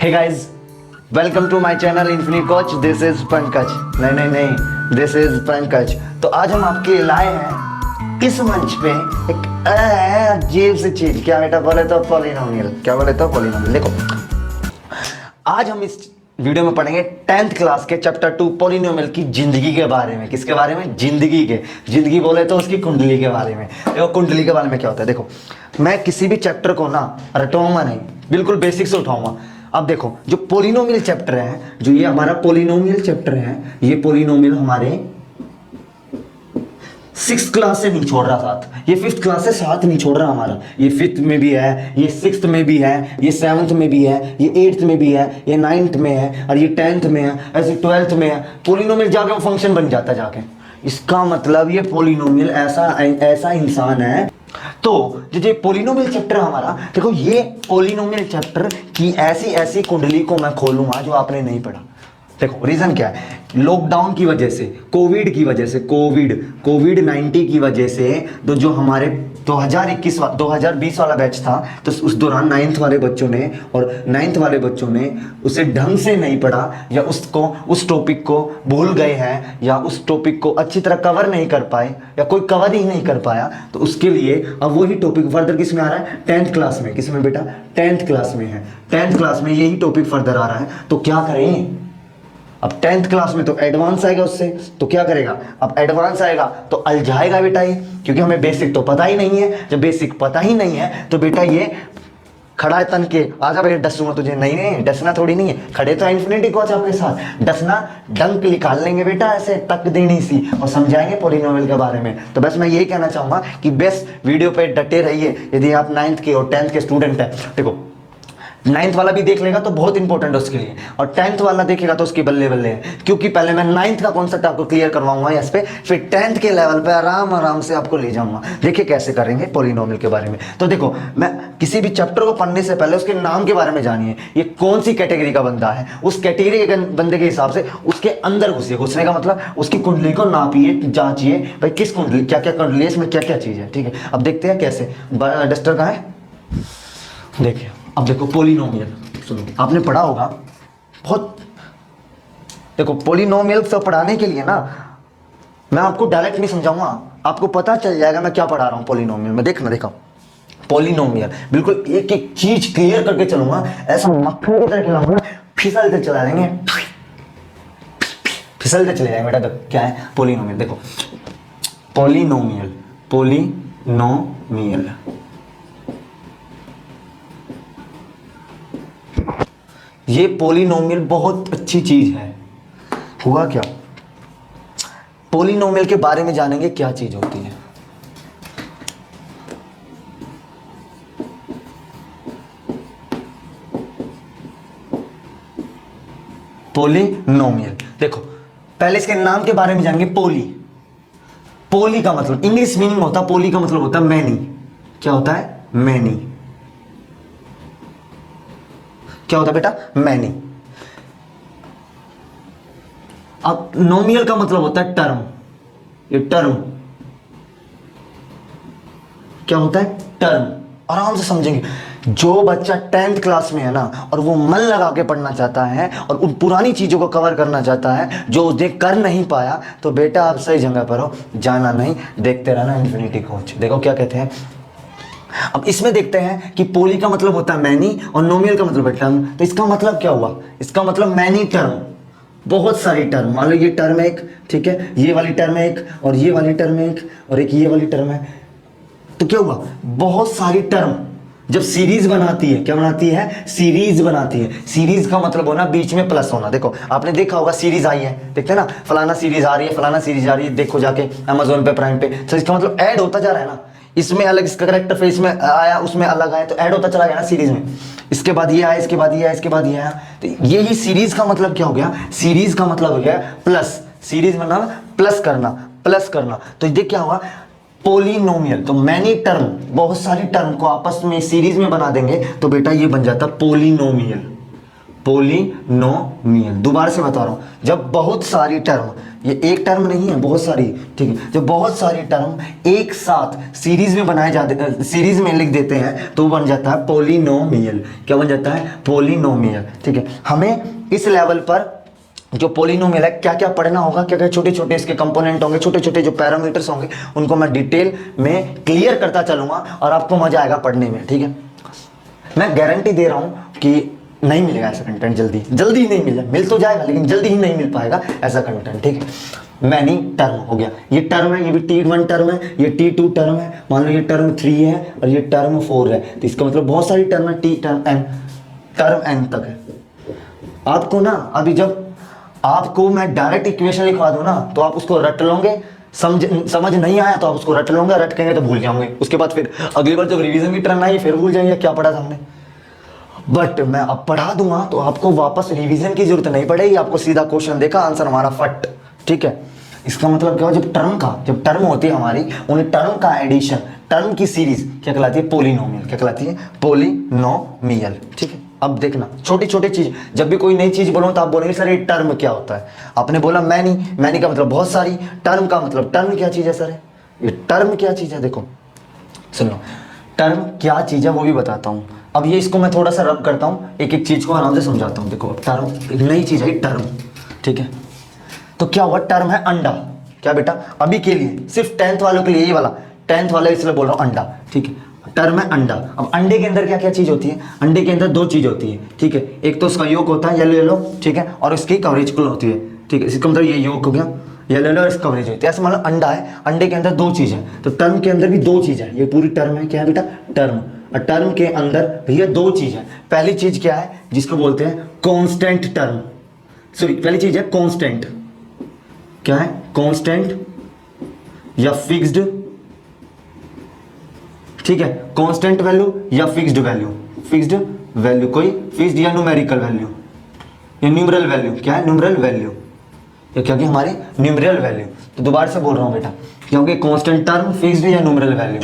Hey guys, welcome to my channel Infinite Coach. This is Pankaj. नहीं, this is Pankaj. तो आज हम आपके लिए लाए हैं इस मंच पे एक अजीब सी चीज। क्या बेटा बोले तो पॉलिनोमियल। क्या बोले तो पॉलिनोमियल। देखो, आज हम इस वीडियो में पढ़ेंगे 10th क्लास के चैप्टर 2 पॉलिनोमियल की जिंदगी के बारे में। किसके बारे में? जिंदगी के। जिंदगी बोले तो उसकी कुंडली के बारे में। देखो, कुंडली के बारे में क्या होता है। देखो, मैं किसी भी चैप्टर को ना रटवाऊंगा नहीं, बिल्कुल बेसिक से उठाऊंगा। अब देखो, जो पोलिनोमियल चैप्टर है, जो ये हमारा पोलिनोमियल चैप्टर है, ये पोलिनोमियल हमारे 6th क्लास से नहीं छोड़ रहा साथ। ये 5th क्लास से साथ नहीं छोड़ रहा हमारा। ये 5th में भी है, ये 6th में भी है, ये 7th में भी है, ये 8th में भी है, ये 9th में है, और ये 10th में है, ऐसे 12th में है। पोलिनोमियल जाके वो फंक्शन बन जाता है जाके। इसका मतलब ये पोलिनोमियल ऐसा इंसान है। तो जो पोलिनोमियल चैप्टर हमारा, देखो, ये पोलिनोमियल चैप्टर की ऐसी ऐसी कुंडली को मैं खोलूंगा जो आपने नहीं पढ़ा। देखो, रीजन क्या है? लॉकडाउन की वजह से, कोविड की वजह से, कोविड 19 की वजह से, तो जो हमारे 2020 वाला बैच था, तो उस दौरान 9th वाले बच्चों ने और 9th वाले बच्चों ने उसे ढंग से नहीं पढ़ा, या उस टॉपिक को भूल गए हैं, या उस टॉपिक को अच्छी तरह कवर नहीं कर पाए, या कोई कवर ही नहीं कर पाया। तो उसके लिए अब वही टॉपिक फर्दर किस में आ रहा है? 10th क्लास में। किस में बेटा? 10th क्लास में है। 10th क्लास में यही टॉपिक फर्दर आ रहा है। तो क्या करें? अब 10th क्लास में तो एडवांस आएगा उससे, तो क्या करेगा? अब एडवांस आएगा तो अलझाएगा बेटा ये, क्योंकि हमें बेसिक तो पता ही नहीं है। जब बेसिक पता ही नहीं है तो बेटा ये खड़ा है तन के, आजा भाई डसूंगा तुझे। नहीं, डसना थोड़ी नहीं है। खड़े तो इन्फिनिटी कोच आपके साथ। डसना, डंक निकाल लेंगे बेटा ऐसे तक देनी सी, और समझाएंगे पोलिनोमियल के बारे में। तो बस मैं यही कहना चाहूंगा कि बेस्ट वीडियो पे डटे रहिए यदि आप 9th के और 10th के स्टूडेंट हैं। देखो, 9th वाला भी देख लेगा तो बहुत इंपॉर्टेंट है उसके लिए, और 10th वाला देखेगा तो उसकी बल्ले बल्ले है। क्योंकि पहले मैं 9th का कॉन्सेप्ट आपको क्लियर करवाऊंगा इस पे, फिर 10th के लेवल पे आराम से आपको ले जाऊंगा। देखिए कैसे करेंगे पोलिनोमियल के बारे में। तो देखो, मैं किसी भी चैप्टर को पढ़ने से पहले उसके नाम के बारे में जानिए। ये कौन सी कैटेगरी का बंदा है, उस कैटेगरी के बंदे के हिसाब से उसके अंदर घुसिए। घुसने का मतलब उसकी कुंडली को नापिए, जांचिए भाई किस कुंडली, क्या क्या कुंडली है, इसमें क्या क्या चीज है। ठीक है, अब देखते हैं कैसे। डस्टर कहाँ है? देखिए, अब देखो पोलिनोमियल, सुनो, आपने पढ़ा होगा बहुत। देखो, पोलिनोमियल तो पढ़ाने के लिए ना मैं आपको डायरेक्ट नहीं समझाऊंगा, आपको पता चल जाएगा मैं क्या पढ़ा रहा हूं पोलिनोमियल में। देखो पोलिनोमियल बिल्कुल एक एक चीज क्लियर करके चलूंगा, ऐसा मक्खन की तरह खिलाऊंगा, फिसलते चला देंगे, फिसलते चले जाएंगे बेटा। क्या है पोलिनोमियल? देखो, पोलिनोमियल ये पोलिनोमियल बहुत अच्छी चीज है। हुआ क्या? पोलिनोमियल के बारे में जानेंगे क्या चीज होती है। पोलिनोमियल, देखो, पहले इसके नाम के बारे में जानेंगे। पोली का मतलब इंग्लिश मीनिंग होता है, पोली का मतलब होता है मैनी। क्या होता है? मैनी। क्या होता है बेटा? मैनी। अब नोमियल का मतलब होता है टर्म। ये टर्म क्या होता है? टर्म। आराम से समझेंगे। जो बच्चा 10th क्लास में है ना, और वो मन लगा के पढ़ना चाहता है और उन पुरानी चीजों को कवर करना चाहता है जो उसने कर नहीं पाया, तो बेटा आप सही जगह पर हो। जाना नहीं, देखते रहना इन्फिनिटी कोच। देखो क्या कहते हैं। अब इसमें देखते हैं कि पोली का मतलब होता है मैनी और नोमियल का मतलब है टर्म। तो इसका मतलब क्या हुआ? इसका मतलब मैनी टर्म, बहुत सारी टर्म। मान लो ये टर्म है एक, ठीक है, ये वाली टर्म है एक, और ये वाली टर्म है एक, और एक ये वाली टर्म है। तो क्या हुआ? बहुत सारी टर्म जब सीरीज बनाती है, क्या बनाती है? सीरीज बनाती है। सीरीज का मतलब होना बीच में प्लस होना। देखो, आपने देखा होगा सीरीज आई है, देखते हैं ना, फलाना सीरीज आ रही है, फलाना सीरीज आ रही है, देखो जाके अमेजोन पे, प्राइम पे। तो इसका मतलब ऐड होता जा रहा है ना, इसमें अलग इसका करेक्टर फेस में आया, उसमें अलग आया, तो ऐड होता चला गया ना सीरीज में। इसके बाद ये आया, इसके बाद ये आया, इसके बाद ये आया। तो यही सीरीज का मतलब क्या हो गया? सीरीज का मतलब हो गया प्लस। सीरीज मतलब प्लस करना। तो ये क्या हुआ? पोलिनोमियल। तो मैनी टर्म, बहुत सारी टर्म को आपस में सीरीज में बना देंगे तो बेटा ये बन जाता पोलिनोमियल। पोलिनोमियल। दोबारा से बता रहा हूँ, जब बहुत सारी टर्म, ये एक टर्म नहीं है, बहुत सारी, ठीक है, जब बहुत सारी टर्म एक साथ सीरीज में बनाए जाते, सीरीज में लिख देते हैं तो बन जाता है पोलिनोमियल। क्या बन जाता है? पोलिनोमियल। ठीक है, हमें इस लेवल पर जो पोलिनोमियल है क्या क्या पढ़ना होगा, क्या क्या छोटे छोटे इसके कंपोनेंट होंगे, छोटे छोटे जो पैरामीटर्स होंगे, उनको मैं डिटेल में क्लियर करता चलूंगा और आपको मजा आएगा पढ़ने में। ठीक है, मैं गारंटी दे रहा हूँ कि नहीं मिलेगा ऐसा कंटेंट जल्दी, जल्दी ही नहीं मिल तो जाएगा लेकिन जल्दी ही नहीं मिल पाएगा ऐसा कंटेंट। ठीक है, मैनी टर्म हो गया, ये टर्म है, ये भी T1 टर्म है, ये T2 टर्म है, मान लो ये टर्म 3 है और ये टर्म 4 है, तो इसका मतलब बहुत सारी टर्म है, T टर्म n तक है। आपको ना अभी जब आपको मैं डायरेक्ट इक्वेशन लिखवा दूं ना तो आप उसको रट लोगे, समझ नहीं आया तो आप उसको रट लोगे, रटकेंगे तो भूल जाओगे, उसके बाद फिर अगली बार जब रिवीजन की टर्न आई फिर भूल जाएंगे क्या पढ़ा था हमने। बट मैं अब पढ़ा दूंगा तो आपको वापस रिवीजन की जरूरत नहीं पड़ेगी, आपको सीधा क्वेश्चन देखा आंसर हमारा फट। ठीक है, इसका मतलब क्या हो, जब टर्म होती है हमारी, उन टर्म का एडिशन, टर्म की सीरीज क्या कहलाती है? पोलिनोमियल। क्या कहलाती है? पोलिनोमियल। ठीक है, अब देखना छोटी छोटी चीज, जब भी कोई नई चीज बोलो तो आप बोलेंगे सर ये टर्म क्या होता है। आपने बोला मैनी का मतलब बहुत सारी, टर्म का मतलब टर्म क्या चीज है सर? ये टर्म क्या चीज है? देखो सुन लो, टर्म क्या चीज है वो भी बताता हूँ। अब ये इसको मैं थोड़ा सा रब करता हूँ, एक एक चीज को आराम से समझाता हूँ। देखो टर्म एक नई चीज है, टर्म। ठीक है, तो क्या हुआ? टर्म है अंडा। क्या बेटा? अभी के लिए सिर्फ 10th वालों के लिए, ये वाला 10th वाला इसलिए बोल रहा हूँ अंडा। ठीक है, टर्म है अंडा। अब अंडे के अंदर क्या क्या चीज होती है? अंडे के अंदर दो चीज होती है। ठीक है, एक तो उसका योग होता है येलो येलो, ठीक है, और इसकी कवरेज कुल होती है। ठीक है, इसका मतलब ये योग हो गया, येलो येलो इसका कवरेज होती है। ऐसे मतलब अंडा है, अंडे के अंदर दो चीज है, तो टर्म के अंदर भी दो चीज है। ये पूरी टर्म है, क्या है बेटा? टर्म। और टर्म के अंदर भैया दो चीज है। पहली चीज क्या है? जिसको बोलते हैं कांस्टेंट टर्म। सॉरी, पहली चीज है कांस्टेंट। क्या है? कांस्टेंट या फिक्स्ड। ठीक है, कांस्टेंट वैल्यू या फिक्स्ड वैल्यू। फिक्स्ड वैल्यू, कोई फिक्स्ड या न्यूमेरिकल वैल्यू या न्यूमरल वैल्यू। क्या है? न्यूमरल वैल्यू, या क्योंकि हमारी न्यूमरल वैल्यू। तो दोबारा से बोल रहा हूं बेटा, क्योंकि कांस्टेंट टर्म, फिक्स्ड या न्यूमरल वैल्यू।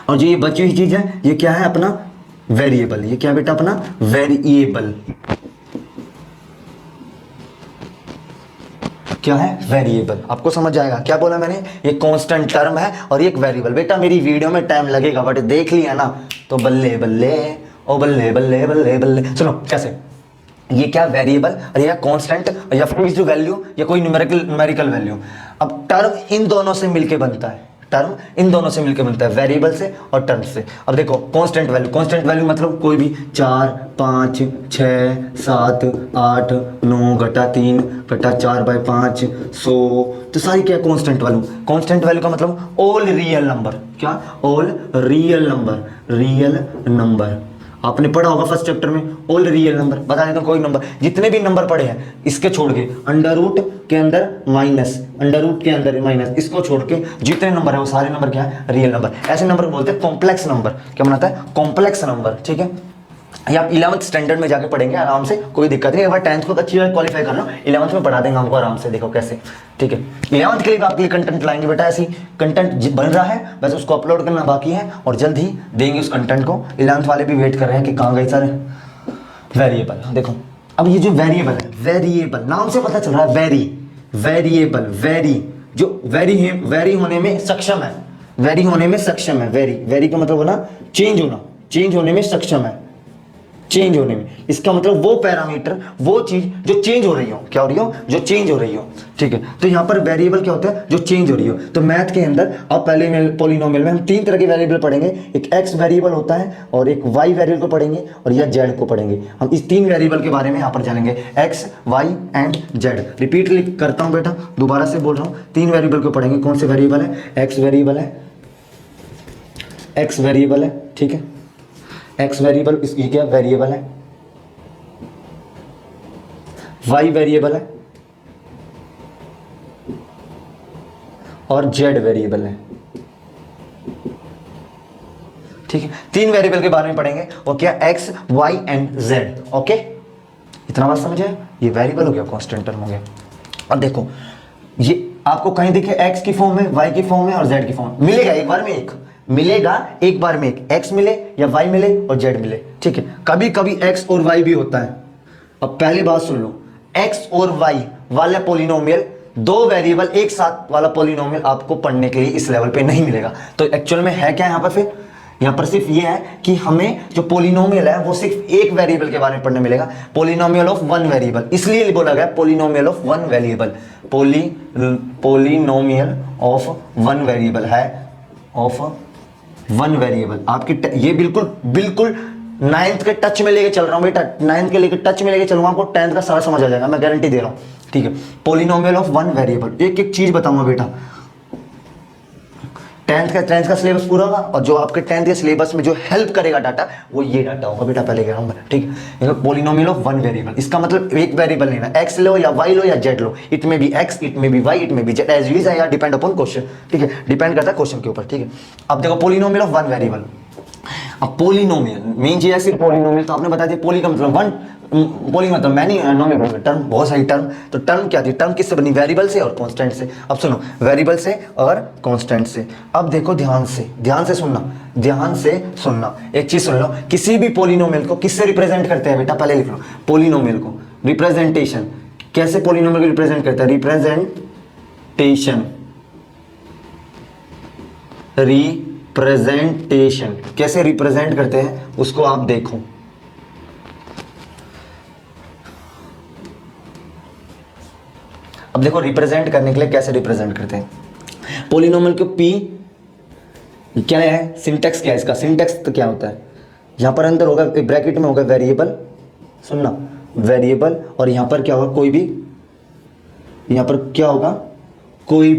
और जो ये बची हुई चीज है ये क्या है? अपना वेरिएबल। ये क्या बेटा? अपना वेरिएबल। क्या है? वेरिएबल। आपको समझ आएगा क्या बोला मैंने? ये कांस्टेंट टर्म है और ये एक वेरिएबल। बेटा मेरी वीडियो में टाइम लगेगा बट देख लिया ना तो बल्ले बल्ले, ओ बल्ले बल्ले बल्ले बल्ले। सुनो कैसे, ये क्या? वेरिएबल, और ये कांस्टेंट या फिक्स्ड वैल्यू या कोई न्यूमेरिकल वैल्यू। अब टर्म इन दोनों से मिलके बनता है, टर्म इन दोनों से मिलकर बनता है, वेरिएबल से और टर्म से। अब देखो कांस्टेंट वैल्यू मतलब कोई भी 4 5 6 7 8 9 घटा 3 घटा 4/5 100, तो सारी क्या? Constant value. कांस्टेंट वैल्यू का मतलब ऑल रियल नंबर। क्या? All real number. आपने पढ़ा होगा फर्स्ट चैप्टर में, ऑल रियल नंबर। बता देता हूं कोई नंबर, जितने भी नंबर पढ़े हैं इसके छोड़ के, अंडर रूट के अंदर माइनस, अंडर रूट के अंदर माइनस, इसको छोड़ के जितने नंबर है वो सारे नंबर क्या है? Real number. ऐसे नंबर बोलते हैं कॉम्प्लेक्स नंबर। क्या बनाता है? Complex number. ठीक है, ये आप 11th स्टैंडर्ड में जाके पढ़ेंगे आराम से, कोई दिक्कत नहीं। एक बार 10th को अच्छी तरह क्वालिफाई कर लो, 11th में पढ़ा देंगे हमको आराम से। देखो कैसे। ठीक है, 11th के लिए आपके लिए कंटेंट लाएंगे बेटा, ऐसी कंटेंट बन रहा है, बस उसको अपलोड करना बाकी है और जल्द ही देंगे उस कंटेंट को। 11th वाले भी वेट कर रहे हैं कि कहाँ गए सर वेरिएबल। देखो अब ये जो वेरिएबल है, वेरिएबल नाम से पता चल रहा है, वेरिएबल, जो वेरी होने में सक्षम है, वेरी होने में सक्षम है। वेरी का मतलब होना चेंज होने में सक्षम है, चेंज होने में। इसका मतलब वो पैरामीटर, वो चीज जो चेंज हो रही हो। क्या हो रही हो? जो चेंज हो रही हो। ठीक है, तो यहाँ पर वेरिएबल क्या होता है? जो चेंज हो रही हो। तो मैथ के अंदर अब पहले पॉलिनोमियल में हम 3 तरह के वेरिएबल पढ़ेंगे, एक एक्स वेरिएबल होता है और एक वाई वेरिएबल को पढ़ेंगे और या जेड को पढ़ेंगे। हम इस 3 वेरिएबल के बारे में यहाँ पर जानेंगे, x y and z. Repeat करता हूँ बेटा, दोबारा से बोल रहा हूँ, 3 वेरिएबल को पढ़ेंगे। कौन से वेरिएबल है? एक्स वेरिएबल है, ठीक है, एक्स वेरिएबल, इसकी क्या वेरिएबल है, वाई वेरिएबल है और जेड वेरिएबल है। ठीक है, 3 वेरिएबल के बारे में पढ़ेंगे, और क्या? X y and z. Okay, इतना बात समझ आया? ये वेरिएबल हो गया, कांस्टेंट टर्म हो गया। अब देखो ये आपको कहीं दिखे एक्स की फॉर्म में, वाई की फॉर्म में और जेड की फॉर्म में, मिलेगा एक बार में एक, एक्स मिले या वाई मिले और जेड मिले। ठीक है, कभी कभी एक्स और वाई भी होता है, अब पहली बात सुन लो, एक्स और वाई वाला पोलिनोमियल, दो वेरिएबल एक साथ वाला पोलिनोमियल आपको पढ़ने के लिए इस लेवल पे नहीं मिलेगा। तो एक्चुअल में है क्या यहाँ पर, फिर यहाँ पर सिर्फ ये है कि हमें जो पोलिनोमियल है वो सिर्फ एक वेरिएबल के बारे में पढ़ने मिलेगा, पोलिनोमियल ऑफ वन वेरिएबल, इसलिए बोला गया polynomial of one variable. Polynomial of one variable है, ऑफ वन वेरिएबल। आपकी ये बिल्कुल बिल्कुल 9th के टच में लेके चल रहा हूं बेटा, 9th के लेके टच में लेके चलूंगा, आपको 10th का सारा समझ आ जाएगा, मैं गारंटी दे रहा हूं, ठीक है। पोलिनोमियल ऑफ वन वेरिएबल, एक एक चीज बताऊंगा बेटा। 10th का सिलेबस पूरा होगा, और जो आपके 10th के सिलेबस में जो हेल्प करेगा डाटा, वो ये डाटा होगा बेटा, पहले कह रहा हूं, ठीक है। पोलिनोमियल ऑफ वन वेरिएबल, इसका मतलब एक वेरिएबल लेना, एक्स लो या वाई लो या जेड लो, इट में बी एक्स, इट में बी वाई, इट में बी जेड, एज यूज है, या डिपेंड अपॉन क्वेश्चन, ठीक है, डिपेंड करता है क्वेश्चन के ऊपर, ठीक है। अब देखो पोलिनोमियल ऑफ वन वेरिएबल। अब पोलिनोमियल मेन चीज है, सिर्फ पोलिनोमियल तो आपने बता दिया, पोली का मतलब वन, पोली मतलब मैनी, नोमियल टर्म, बहुत सारी टर्म। तो टर्म क्या थी, टर्म किससे बनी, वेरिएबल से और कांस्टेंट से। अब सुनो, वेरिएबल से और कांस्टेंट से। अब देखो ध्यान से सुनना, एक चीज सुन लो, किसी भी पोलिनोमियल को किससे रिप्रेजेंट करते हैं बेटा, पहले लिख लो, पोलिनोमियल को रिप्रेजेंटेशन, कैसे पोलिनोमियल को रिप्रेजेंट करता है, रिप्रेजेंटेशन कैसे रिप्रेजेंट करते हैं उसको आप देखो। अब देखो रिप्रेजेंट करने के लिए कैसे रिप्रेजेंट करते हैं पोलिनोमियल को। पी क्या है, सिंटेक्स क्या है इसका, सिंटेक्स तो क्या होता है, यहां पर अंदर होगा ब्रैकेट में होगा वेरिएबल, सुनना वेरिएबल, और यहां पर क्या होगा, यहां पर क्या होगा, कोई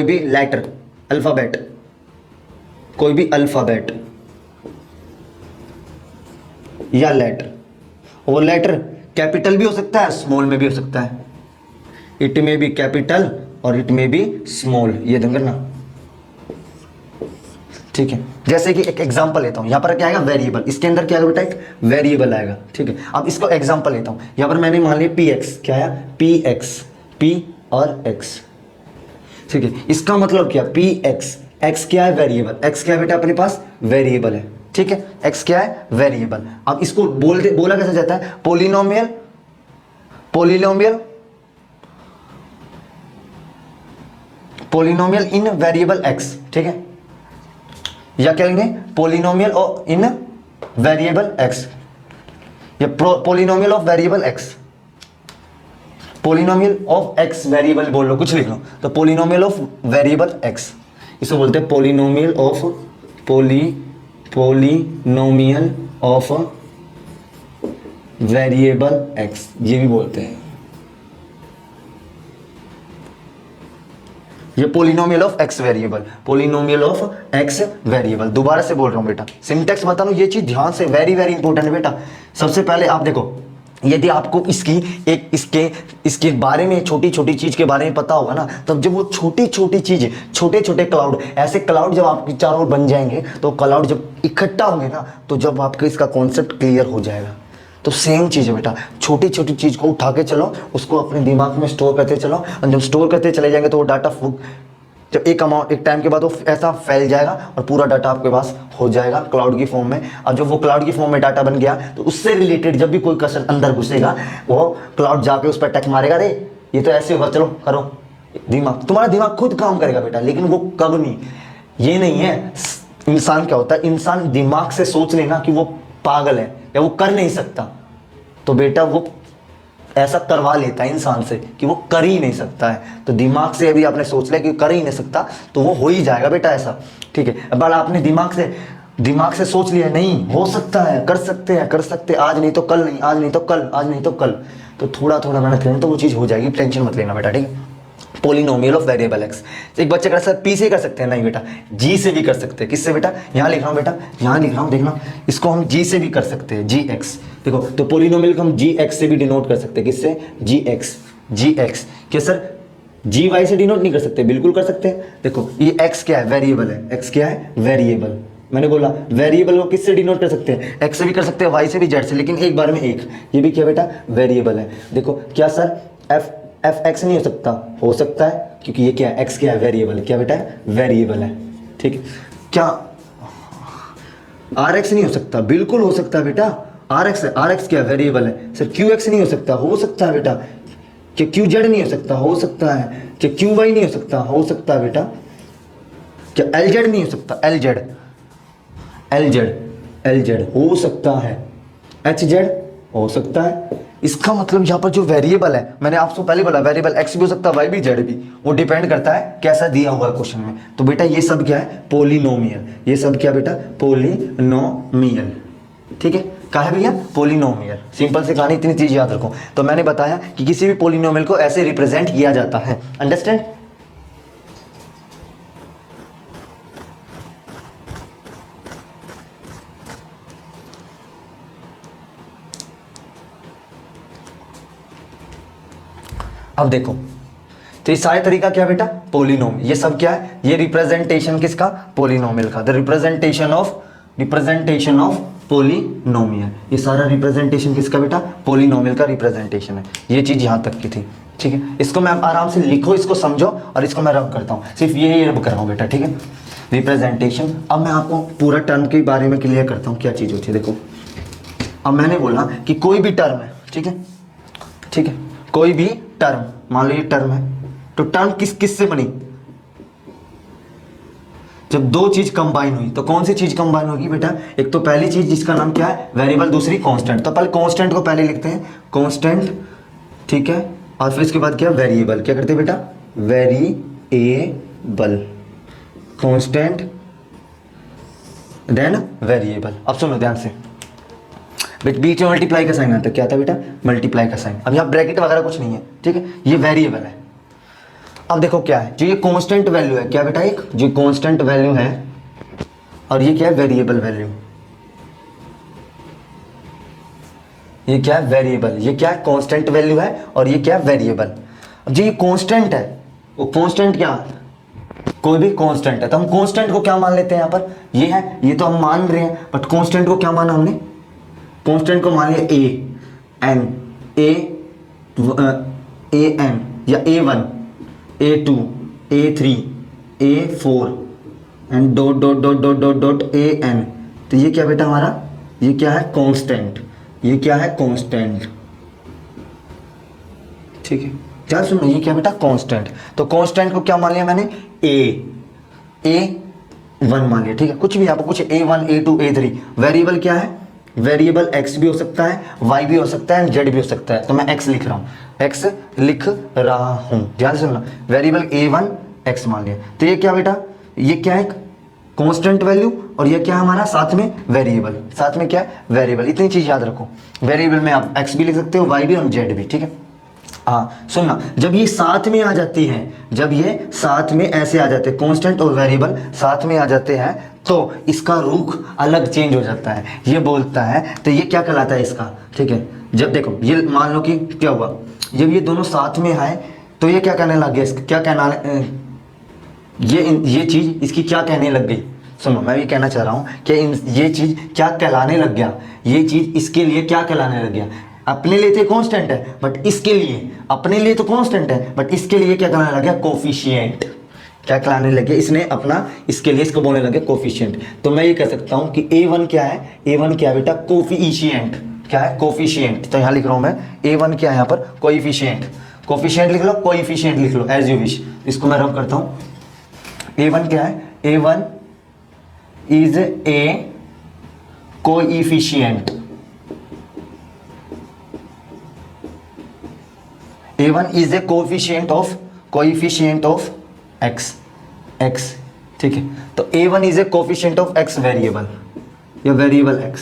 भी लेटर, अल्फाबेट, कोई भी अल्फाबेट या लेटर, और लेटर कैपिटल भी हो सकता है, स्मॉल में भी हो सकता है, इट में बी कैपिटल और इट में बी स्मॉल, ये ध्यान करना, ठीक है। जैसे कि एक एग्जांपल लेता हूं, यहां पर क्या आएगा, वेरिएबल, इसके अंदर क्या आएगा बेटा, एक वेरिएबल आएगा, ठीक है। अब इसको एग्जांपल लेता हूं, यहां पर मैंने मान लिया पी एक्स, क्या आया, पी एक्स, पी और एक्स, ठीक है। इसका मतलब क्या, पी एक्स, एक्स क्या है, वेरिएबल, एक्स क्या है बेटा अपने पास, वेरिएबल है, ठीक है, एक्स क्या है, वेरिएबल। अब इसको बोला कैसे जाता है, पोलिनोमियल इन वेरिएबल एक्स, ठीक है, या क्या लेंगे, पोलिनोमियल इन वेरिएबल एक्स, या polynomial of variable x, polynomial of x variable बोल लो, कुछ लिख लो, तो पोलिनोमियल ऑफ वेरिएबल एक्स, इसे बोलते हैं polynomial of polynomial of variable x, ये भी बोलते हैं, ये polynomial of x variable, polynomial of x variable. दोबारा से बोल रहा हूं बेटा, सिंटेक्स बता लो, ये चीज ध्यान से, वेरी वेरी इंपॉर्टेंट है बेटा। सबसे पहले आप देखो, यदि आपको इसके बारे में, छोटी छोटी चीज के बारे में पता होगा ना, तब जब वो छोटी छोटी चीज, छोटे छोटे क्लाउड, ऐसे क्लाउड जब आपके चारों ओर बन जाएंगे, तो क्लाउड जब इकट्ठा होंगे ना, तो जब आपके इसका कॉन्सेप्ट क्लियर हो जाएगा। तो सेम चीज है बेटा, छोटी छोटी चीज को उठा के चलो, उसको अपने दिमाग में स्टोर करते चलो, और जब स्टोर करते चले जाएंगे तो वो डाटा जब एक टाइम के बाद वो ऐसा फैल जाएगा और पूरा डाटा आपके पास हो जाएगा क्लाउड की फॉर्म में। और जब वो क्लाउड की फॉर्म में डाटा बन गया, तो उससे रिलेटेड जब भी कोई क्वेश्चन अंदर घुसेगा, वो क्लाउड जाके उस पर अटैक मारेगा, अरे ये तो ऐसे होगा, चलो करो, तुम्हारा दिमाग खुद काम करेगा बेटा, लेकिन वो कब नहीं, ये नहीं है। इंसान क्या होता है, इंसान दिमाग से सोच लेना कि वो पागल है या वो कर नहीं सकता, तो बेटा वो ऐसा करवा लेता है इंसान से कि वो कर ही नहीं सकता है। तो दिमाग से अभी आपने सोच लिया कि कर ही नहीं सकता, तो वो हो ही जाएगा बेटा ऐसा, ठीक है। अब आपने दिमाग से सोच लिया, नहीं हो सकता है, कर सकते हैं, आज नहीं तो कल, नहीं आज नहीं तो कल, आज नहीं तो कल, तो थोड़ा थोड़ा मेहनत करें तो वो चीज़ हो जाएगी, टेंशन मत लेना बेटा, ठीक है। पोलिनोमियल ऑफ वेरिएबल एक्स, एक बच्चे कर सकते पी से कर सकते हैं, नहीं बेटा जी से भी कर सकते हैं। किससे बेटा, यहाँ लिख रहा हूँ बेटा, यहाँ लिख रहा हूँ, देखना, इसको हम जी से भी कर सकते हैं, जी एक्स, देखो, तो पोलिनोमियल को हम जी एक्स से भी डिनोट कर सकते हैं, किससे, जी एक्स, क्या सर, जी वाई से डिनोट नहीं कर सकते, बिल्कुल कर सकते हैं। देखो ये एक्स क्या है, वेरिएबल है, एक्स क्या है, वेरिएबल, मैंने बोला वेरिएबल को किससे डिनोट कर सकते हैं, एक्स से भी कर सकते हैं, वाई से भी, जेड से, लेकिन एक बार में एक, ये भी क्या बेटा, वेरिएबल है। देखो क्या सर, एफ एक्स नहीं हो सकता है, क्योंकि ये क्या है, एक्स क्या है, वेरिएबल है, क्या बेटा, वेरिएबल है, ठीक है। क्या आर एक्स नहीं हो सकता, बिल्कुल हो सकता है बेटा, आर एक्स है, आर एक्स क्या वेरिएबल है सर, क्यू एक्स नहीं हो सकता, हो सकता है बेटा, क्या क्यू जेड नहीं हो सकता, हो सकता है, क्या क्यू वाई नहीं हो सकता, हो सकता है बेटा, क्या एल जेड नहीं हो सकता, L Z, L Z, L Z हो सकता है, एच जेड हो सकता है। इसका मतलब यहाँ पर जो वेरिएबल है, मैंने आपसे पहले बोला वेरिएबल एक्स भी हो सकता है, वाई भी, जेड भी, वो डिपेंड करता है कैसा दिया हुआ है क्वेश्चन में। तो बेटा ये सब क्या है, पोलिनोमियल, ये सब क्या बेटा, पोलिनोमियल, ठीक है, कहा है भैया, पोलिनोमियल। सिंपल से कहानी, इतनी चीज याद रखो। तो मैंने बताया कि किसी भी पोलिनोमियल को ऐसे रिप्रेजेंट किया जाता है, अंडरस्टैंड। अब देखो, तो ये सारे तरीका क्या बेटा, पोलिनोमियल, ये सब क्या है, ये रिप्रेजेंटेशन किसका, पोलिनोमियल का, द रिप्रेजेंटेशन ऑफ पोलिनोमियल, ये सारा रिप्रेजेंटेशन किसका बेटा, पोलिनोमियल का रिप्रेजेंटेशन है। ये चीज यहां तक की थी, ठीक है। इसको मैं आराम से लिखो, इसको समझो, और इसको मैं रब करता हूं, सिर्फ ये रब कर रहा हूं बेटा, ठीक है, रिप्रेजेंटेशन। अब मैं आपको पूरा टर्म के बारे में क्लियर करता हूं, क्या चीज होती है। देखो, अब मैंने बोला कि कोई भी टर्म है, ठीक है, ठीक है, कोई भी टर्म, मान लो ये टर्म है, तो टर्म किस किस से बनी, जब दो चीज कंबाइन हुई, तो कौन सी चीज कंबाइन होगी बेटा, एक तो पहली चीज जिसका नाम क्या है, वेरिएबल, दूसरी कांस्टेंट। तो पहले कांस्टेंट को पहले लिखते हैं, कांस्टेंट, ठीक है, और फिर इसके बाद क्या, वेरिएबल, क्या करते हैं बेटा, वेरिएबल, कांस्टेंट देन वेरिएबल। अब सुनो ध्यान से, बीच में मल्टीप्लाई का साइन आता है, क्या था बेटा, मल्टीप्लाई का साइन। अब यहाँ ब्रैकेट वगैरह कुछ नहीं है, ठीक है, ये वेरिएबल है। अब देखो क्या है, जो ये कांस्टेंट वैल्यू है, क्या बेटा, एक जो कांस्टेंट वैल्यू है, और ये क्या है, वेरिएबल वैल्यू, ये क्या है, वेरिएबल, ये क्या है, कांस्टेंट वैल्यू है, और ये क्या है, वेरिएबल। अब जो ये कांस्टेंट है, वो कांस्टेंट क्या, कोई भी कांस्टेंट है, तो हम कांस्टेंट को क्या मान लेते हैं यहाँ पर, ये है, ये तो हम मान रहे हैं, बट कांस्टेंट को क्या माना हमने, कांस्टेंट को मान लिया ए एन, ए एन या A1, A2, A3, A4 and dot dot dot dot dot dot AN। तो ये क्या बेटा हमारा, ये क्या है, कांस्टेंट, ये क्या है, कांस्टेंट, ठीक है, क्या सुनो, ये क्या बेटा, कांस्टेंट। तो कांस्टेंट को क्या मान लिया मैंने, A1 मान लिया, ठीक है, कुछ भी आपको कुछ A1, A2, A3। वेरिएबल क्या है, वेरिएबल x भी हो सकता है, y भी हो सकता है, z भी हो सकता है। तो मैं x लिख रहा हूँ, x लिख रहा हूँ, ध्यान से सुनना, वेरिएबल A1 x मान लिया। तो ये क्या बेटा, ये क्या है, कांस्टेंट वैल्यू, और ये क्या है हमारा, साथ में वेरिएबल, साथ में क्या है, वेरिएबल। इतनी चीज याद रखो, वेरिएबल में आप x भी लिख सकते हो, y भी और z भी, ठीक है। हाँ सुनना, जब ये साथ में आ जाती हैं, जब ये साथ में ऐसे आ जाते हैं, कांस्टेंट और वेरिएबल साथ में आ जाते हैं, तो इसका रुख अलग चेंज हो जाता है, ये बोलता है, तो ये क्या कहलाता है इसका, ठीक है। जब देखो ये मान लो कि क्या हुआ, जब ये दोनों साथ में आए, तो ये क्या कहने लग गया, इसका क्या कहना, ये चीज इसकी क्या कहने लग गई। सुनो, मैं ये कहना चाह रहा हूँ कि ये चीज क्या कहलाने लग गया, ये चीज इसके लिए क्या कहलाने लग गया, अपने लिए तो कांस्टेंट है, बट इसके लिए, अपने लिए तो कांस्टेंट है, बट इसके लिए क्या कहलाने लग गया, कोफिशिएंट, क्या कहलाने लगे, इसने अपना, इसके लिए इसको बोलने लगे कोफिशिएंट। तो मैं ये कह सकता हूं कि A1 क्या है, A1 क्या है बेटा, कोफिशिएंट, क्या है, कोफिशिएंट। तो यहां लिख रहा हूं मैं, A1 क्या है यहाँ पर, कोएफिशिएंट, कोफिशिएंट लिख लो, कोएफिशिएंट लिख लो, एज यू विश। इसको मैं रब करता हूं, A1 क्या है, A1 is a coefficient, A1 is a coefficient of x, ठीक है। तो A1 is a coefficient of x variable, या वेरिएबल x,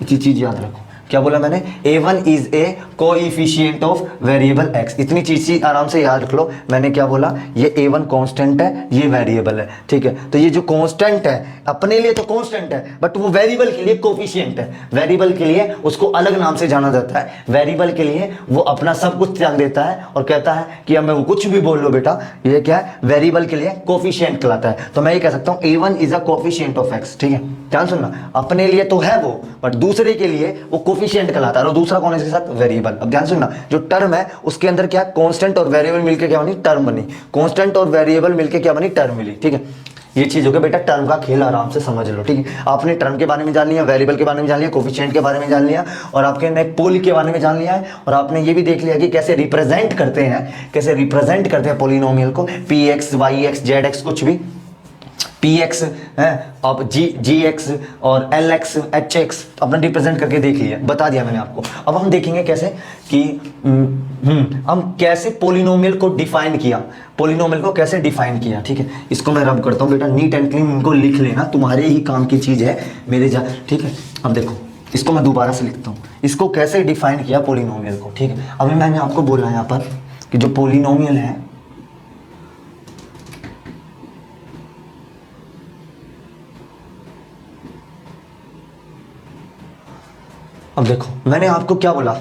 ये चीज याद रखो। क्या बोला मैंने, A1 is a coefficient of variable x, इतनी चीज आराम से याद रख लो। मैंने क्या बोला, ये A1 कांस्टेंट है, ये वेरिएबल है, ठीक है। तो ये जो कांस्टेंट है, अपने लिए तो कांस्टेंट है, बट वो वेरिएबल के लिए कोएफिशिएंट है, वेरिएबल के लिए उसको अलग नाम से जाना जाता है, वेरिएबल के लिए वो अपना सब कुछ त्याग देता है और कहता है कि अब मैं वो कुछ भी बोल लो बेटा, ये क्या है, वेरिएबल के लिए कोएफिशिएंट कहलाता है। तो मैं ये कह सकता हूँ A1 is a coefficient of x, ठीक है। ध्यान सुनना, अपने लिए तो है वो, बट दूसरे के लिए वो कोएफिशिएंट कहलाता है, और दूसरा कौन है इसके साथ, वेरिएबल। अब ध्यान सुनना, जो टर्म है उसके अंदर क्या, कांस्टेंट और वेरिएबल मिलकर क्या बनी, टर्म बनी, कांस्टेंट और वेरिएबल मिलकर क्या बनी, टर्म मिली, ठीक है। ये चीज़ हो गया बेटा टर्म का खेल, आराम से समझ लो, ठीक है। आपने टर्म के बारे में जान लिया, वेरिएबल के बारे में जान लिया, कोफिशिएंट के बारे में जान लिया, और आपके ने पोल के बारे में जान लिया है, और आपने ये भी देख लिया कि कैसे रिप्रेजेंट करते हैं पोलिनोमियल को, p x y x z x कुछ भी, पी एक्स है, अब जी एक्स और एल एक्स एच एक्स अपना रिप्रेजेंट करके देख लिया, बता दिया मैंने आपको। अब हम देखेंगे कैसे कि हम कैसे पोलिनोमियल को डिफाइन किया, पोलिनोमियल को कैसे डिफाइन किया, ठीक है। इसको मैं रब करता हूँ बेटा, नीट एंड क्लीन, इनको लिख लेना, तुम्हारे ही काम की चीज़ है मेरे जा, ठीक है। अब देखो इसको मैं दोबारा से लिखता हूँ, इसको कैसे डिफाइन किया पोलिनोमियल को, ठीक है। अभी मैंने आपको बोला यहाँ पर कि जो पोलिनोमियल है, अब देखो मैंने आपको क्या बोला,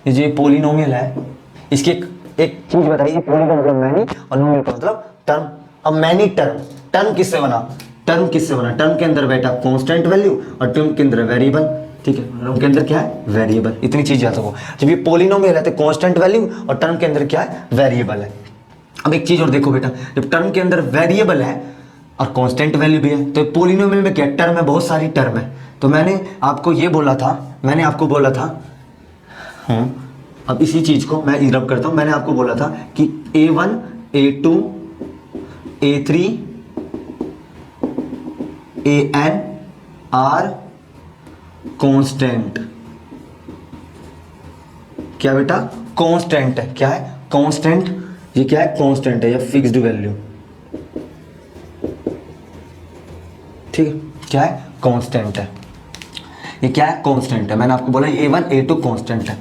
ये जो पोलिनोमियल है इसकी एक चीज बताइए, पोली का मतलब मैनी और नोमियल का मतलब टर्म। अब मैनी टर्म किससे बना, टर्म के अंदर बेटा कांस्टेंट वैल्यू और टर्म के अंदर वेरिएबल, ठीक है। टर्म के अंदर क्या है, वेरिएबल, इतनी चीज याद रखो। जब ये पोलिनोमियल है तो कांस्टेंट वैल्यू और टर्म के अंदर क्या है, वेरिएबल है। अब एक चीज और देखो बेटा, जब टर्म के अंदर वेरिएबल है और कांस्टेंट वैल्यू भी है, तो पोलिनोमियल में क्या टर्म है, बहुत सारी टर्म है। तो मैंने आपको ये बोला था, अब इसी चीज को मैं इरब करता हूं, मैंने आपको बोला था कि A1 A2 A3 AN are constant, क्या बेटा, कांस्टेंट है, क्या है, कांस्टेंट, ये क्या है, कांस्टेंट है या फिक्स्ड वैल्यू, ठीक है, क्या है, कांस्टेंट है, ये क्या है, कांस्टेंट है। मैंने आपको बोला A1 A2 कांस्टेंट है,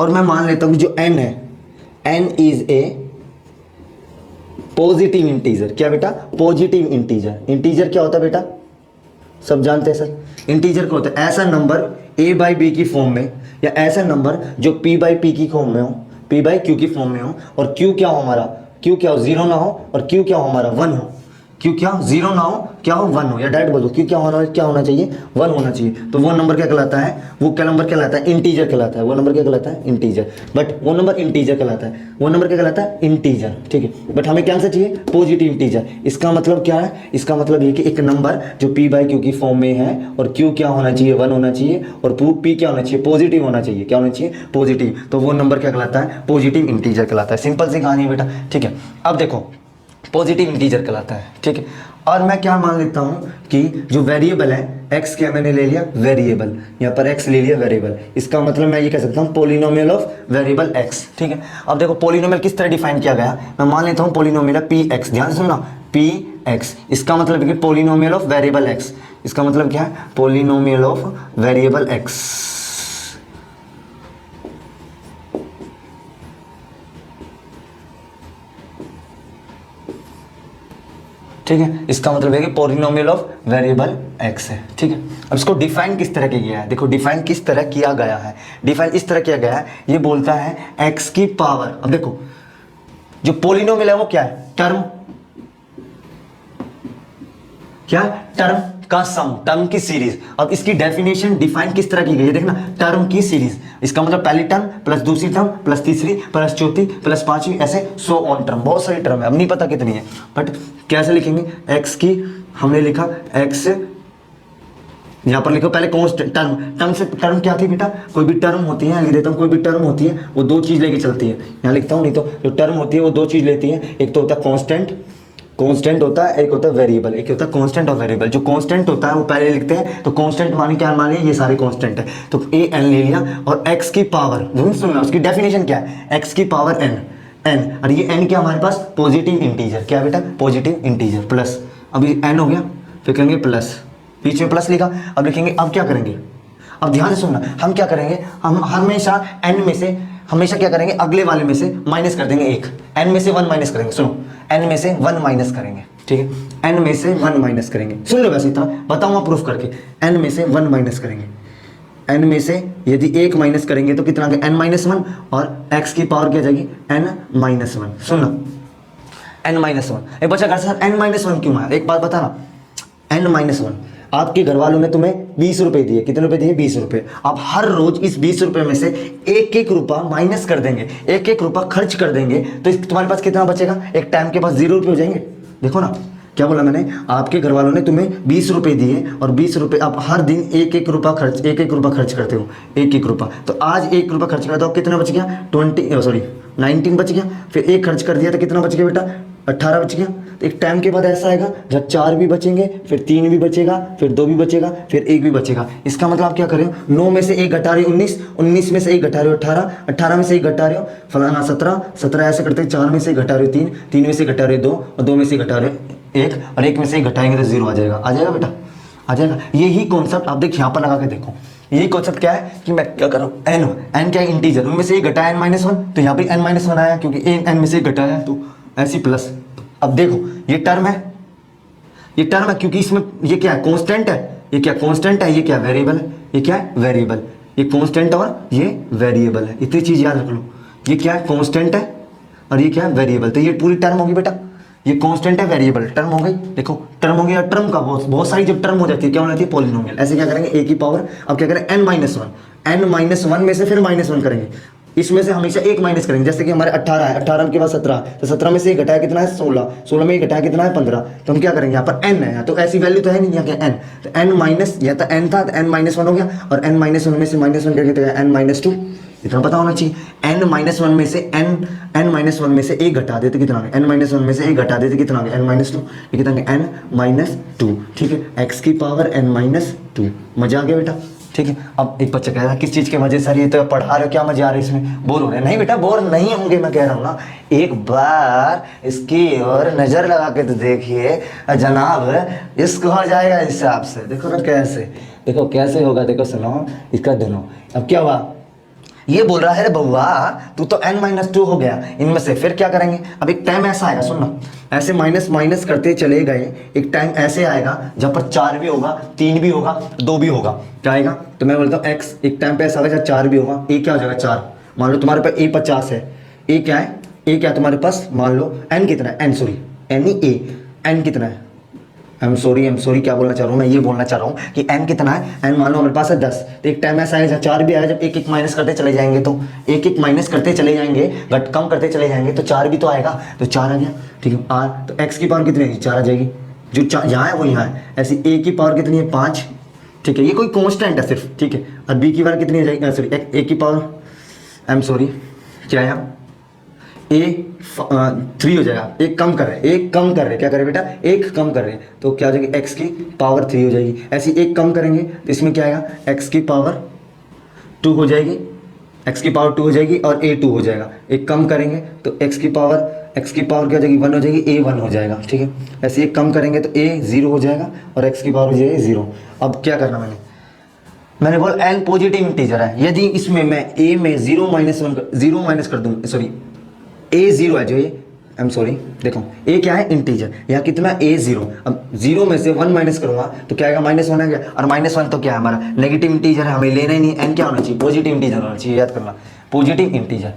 और मैं मान लेता हूँ जो n है, n is a positive integer, क्या बेटा, पॉजिटिव इंटीजर। इंटीजर क्या होता है बेटा, सब जानते हैं सर। इंटीजर क्या होता है, ऐसा नंबर a बाई बी की फॉर्म में, या ऐसा नंबर जो p बाई पी की फॉर्म में हो, p बाई क्यू की फॉर्म में हो, और q क्या हो हमारा, q क्या हो, 0 ना हो, और q क्या हो हमारा, 1 हो, q क्या 0 ना हो, क्या हो 1 हो, या डायरेक्ट बोलो q क्या होना चाहिए, 1 होना चाहिए। तो वो नंबर क्या कहलाता है, वो क्या नंबर कहलाता है, इंटीजर कहलाता है। वो नंबर क्या कहलाता है, इंटीजर। बट वो नंबर इंटीजर कहलाता है, वो नंबर क्या कहलाता है, इंटीजर, ठीक है। बट हमें क्या आंसर चाहिए, पॉजिटिव इंटीजर। इसका मतलब क्या है, इसका मतलब ये कि एक नंबर जो p बाई क्यू की फॉर्म में है, और q क्या होना चाहिए, 1 होना चाहिए, और p क्या होना चाहिए, पॉजिटिव होना चाहिए, क्या होना चाहिए, पॉजिटिव। तो वो नंबर क्या कहलाता है, पॉजिटिव इंटीजर कहलाता है। सिंपल सी कहानी है बेटा, ठीक है। अब देखो पॉजिटिव इंटीजर कहलाता है, ठीक है। और मैं क्या मान लेता हूं कि जो वेरिएबल है x, क्या मैंने ले लिया वेरिएबल, यहाँ पर x ले लिया वेरिएबल, इसका मतलब मैं ये कह सकता हूँ पोलिनोमियल ऑफ वेरिएबल x, ठीक है। अब देखो पोलिनोमियल किस तरह डिफाइन किया गया, मैं मान लेता हूँ पोलिनोमियल है px, ध्यान से सुनना, px, इसका मतलब है पोलिनोमियल ऑफ वेरिएबल x, इसका मतलब क्या है, पोलिनोमियल ऑफ वेरिएबल x, ठीक है। इसका मतलब है कि पोलिनोमियल ऑफ वेरिएबल x है, ठीक है। अब इसको डिफाइन किस तरह किया है, देखो डिफाइन किस तरह किया गया है, डिफाइन इस तरह किया गया है, ये बोलता है x की पावर। अब देखो जो पोलिनोमियल है वो क्या है, टर्म, क्या, टर्म का सम, टर्म की सीरीज। अब इसकी डेफिनेशन डिफाइन किस तरह की गई है, देखना, टर्म की सीरीज, इसका मतलब पहली टर्म प्लस दूसरी टर्म प्लस तीसरी प्लस चौथी प्लस पांचवी, ऐसे सो ऑन टर्म, बहुत सारी टर्म है, अब नहीं पता कितनी है, बट कैसे लिखेंगे, x की हमने लिखा x, यहाँ पर लिखो पहले कांस्टेंट टर्म, टर्म से टर्म क्या थी बेटा, कोई भी टर्म होती है, लिख देता हूँ, कोई भी टर्म होती है वो दो चीज लेके चलती है, यहाँ लिखता हूँ, नहीं तो जो टर्म होती है वो दो चीज लेती है, एक तो होता है कांस्टेंट होता है, एक होता है वेरिएबल, एक होता है कांस्टेंट और वेरिएबल। जो कांस्टेंट होता है वो पहले लिखते हैं, तो कांस्टेंट माने क्या, मान लिया ये सारे कांस्टेंट है, तो a n ले लिया, और x की पावर, सुनना उसकी डेफिनेशन क्या है, x की पावर n, और ये n क्या हमारे पास, पॉजिटिव इंटीजर, क्या बेटा, पॉजिटिव इंटीजर, प्लस, अभी n हो गया, फिर करेंगे प्लस, बीच में प्लस लिखा, अब लिखेंगे, अब क्या करेंगे, अब ध्यान से सुनना, हम क्या करेंगे, हम हमेशा n में से हमेशा क्या करेंगे, अगले वाले में से माइनस कर देंगे एक, n में से 1 माइनस करेंगे, सुनो, n में से 1 माइनस करेंगे, ठीक है, n में से 1 माइनस करेंगे, सुन लो वैसे इतना बताऊंगा प्रूफ करके, n में से 1 माइनस करेंगे, n में से यदि 1 माइनस करेंगे तो कितना आ गया, n माइनस 1, और x की पावर क्या जाएगी, n माइनस 1, सुनना, n माइनस 1, एक बच्चा कर सर n माइनस 1 क्यों आया, एक बात बताना, n माइनस 1, आपके घर वालों ने तुम्हें 20 रुपए दिए, कितने रुपए दिए, 20 रुपए, आप हर रोज इस 20 रुपए में से एक एक रुपया माइनस कर देंगे, एक एक रुपया खर्च कर देंगे, तो तुम्हारे पास कितना बचेगा, एक टाइम के पास 0 रुपये हो जाएंगे, देखो ना क्या बोला मैंने, आपके घर वालों ने तुम्हें 20 रुपये दिए और 20 रुपये आप हर दिन एक एक रुपया खर्च करते हो, एक एक रुपया। तो आज 1 रुपया खर्च करते हो, कितना बच गया, 19 बच गया। फिर एक खर्च कर दिया तो कितना बच गया बेटा, 18 बच गया। तो एक टाइम के बाद ऐसा आएगा जब 4 भी बचेंगे, फिर 3 भी बचेगा, फिर 2 भी बचेगा, फिर 1 भी बचेगा। इसका मतलब आप क्या कर रहे हो, 9 में से 1 घटा रहे हो 19, 19 में से 1 घटा रहे हो 18, 18 में से 1 घटा रहे हो फलाना 17, 17 ऐसे करते हैं, 4 में से 1 घटा रहे हो 3, 3 में से घटा रहे हो 2, और 2 में से घटा रहे हो 1, और 1 में से 1 घटाएंगे तो 0 आ जाएगा। आ जाएगा बेटा, आ जाएगा। यही कॉन्सेप्ट आप देखिए यहाँ पर लगा के देखो। यही कॉन्सेप्ट क्या है कि मैं क्या कर रहा हूँ, एन क्या है, इंटीजर, उनमें से 1 घटाया n-1, तो यहाँ पे n-1 आया क्योंकि n में से 1 घटाया है, तो ऐसी प्लस। अब देखो ये टर्म है, ये टर्म है क्योंकि इसमें ये क्या है, कांस्टेंट है, ये क्या कांस्टेंट है, ये क्या वेरिएबल है, ये क्या है वेरिएबल, ये कांस्टेंट और ये वेरिएबल है। इतनी चीज याद रख लो, ये क्या है कांस्टेंट है और ये क्या है वेरिएबल। तो ये पूरी टर्म होगी बेटा, ये कांस्टेंट है वेरिएबल टर्म हो गई। देखो टर्म हो गया, टर्म का बहुत सारी जब टर्म हो जाती है क्या हो जाती है, पॉलिनोमियल। ऐसे क्या करेंगे, a की पावर, अब क्या करें n-1 में से फिर -1 करेंगे, इसमें से हमेशा 1 माइनस करेंगे। जैसे कि हमारे 18 है, 18 के बाद 17, तो 17 में से 1 घटाया कितना है 16, 16 में 1 घटाया कितना है 15। तो हम क्या करेंगे, यहाँ पर n है, तो ऐसी वैल्यू तो है नहीं यहाँ के n, तो n माइनस, या तो n था तो n-1 हो गया, और n-1 में से -1 करके तो n-2, इतना पता होना चाहिए। n-1 में से n-1 में से 1 घटा देते कितना आ गया, n-1 में से 1 घटा देते कितना आ गया, n-2, ये कितना आ गया n-2, ठीक है, x की पावर n-2। मजा आ गया बेटा, ठीक है। अब एक बच्चा कह रहा है किस चीज़ के मजे सर, ये तो पढ़ा रहे हो, क्या मजे आ रहे हैं इसमें, बोर हो रहे हैं? नहीं बेटा बोर नहीं होंगे, मैं कह रहा हूँ ना, एक बार इसकी और नज़र लगा के तो देखिए जनाब, इसको हो जाएगा हिसाब से। देखो ना कैसे, देखो कैसे होगा, देखो सुनो इसका दोनों। अब क्या हुआ, ये बोल रहा है बउआ तू तो n-2 हो गया इनमें से, फिर क्या करेंगे। अब एक टाइम ऐसा आएगा, सुनना, ऐसे माइनस माइनस करते चले गए, एक टाइम ऐसे आएगा जब पर 4 भी होगा, 3 भी होगा, 2 भी होगा, क्या आएगा, तो मैं बोलता हूँ x, एक टाइम पे ऐसा आएगा जब 4 भी होगा, a क्या हो जाएगा 4। मान लो तुम्हारे पास a 50 है, a क्या है, a क्या है तुम्हारे पास, मान लो n कितना है, n sorry n he a, n कितना है, आई एम सॉरी क्या बोलना चाह रहा हूँ मैं, ये बोलना चाह रहा हूँ कि n कितना है, n मान लो हमारे पास है 10, तो एक टाइम ऐसा है जब 4 भी आया, जब एक एक माइनस करते चले जाएंगे, तो एक एक माइनस करते चले जाएंगे, घट कम करते चले जाएंगे, तो 4 भी तो आएगा, तो 4 आ गया, ठीक है। r तो x की पावर कितनी है, 4 आ जाएगी, जो यहाँ है वो यहाँ है। ऐसी a की पावर कितनी है, 5, ठीक है, ये कोई कॉन्स्टेंट है सिर्फ, ठीक है। और b की पावर कितनी आ जाएगी, सॉरी a की पावर, आई एम सॉरी क्या है, a 3 हो जाएगा, एक कम कर रहे, क्या करें बेटा, एक कम कर रहे हैं, तो क्या हो जाएगी, x की पावर 3 हो जाएगी। ऐसे एक कम करेंगे तो इसमें क्या आएगा, x की पावर 2 हो जाएगी, x की पावर 2 हो जाएगी, और a 2 हो जाएगा। एक कम करेंगे तो x की पावर क्या हो जाएगी, 1 हो जाएगी, a 1 हो जाएगा, ठीक है। ऐसे एक कम करेंगे तो a 0 हो जाएगा, और x की पावर हो जाएगी 0। अब क्या करना, मैंने बोला n पॉजिटिव इंटीजर है, यदि इसमें मैं a में 0 माइनस कर दूँ, सॉरी a 0 है जो ये, आई एम सॉरी, देखो a क्या है इंटीजर, यहाँ कितना a 0, अब 0 में से 1 माइनस करूंगा तो क्या आएगा, -1 आ गया, और -1 तो क्या है हमारा नेगेटिव इंटीजर है, हमें लेना ही नहीं, n क्या होना चाहिए, पॉजिटिव इंटीजर होना चाहिए, याद करना पॉजिटिव इंटीजर,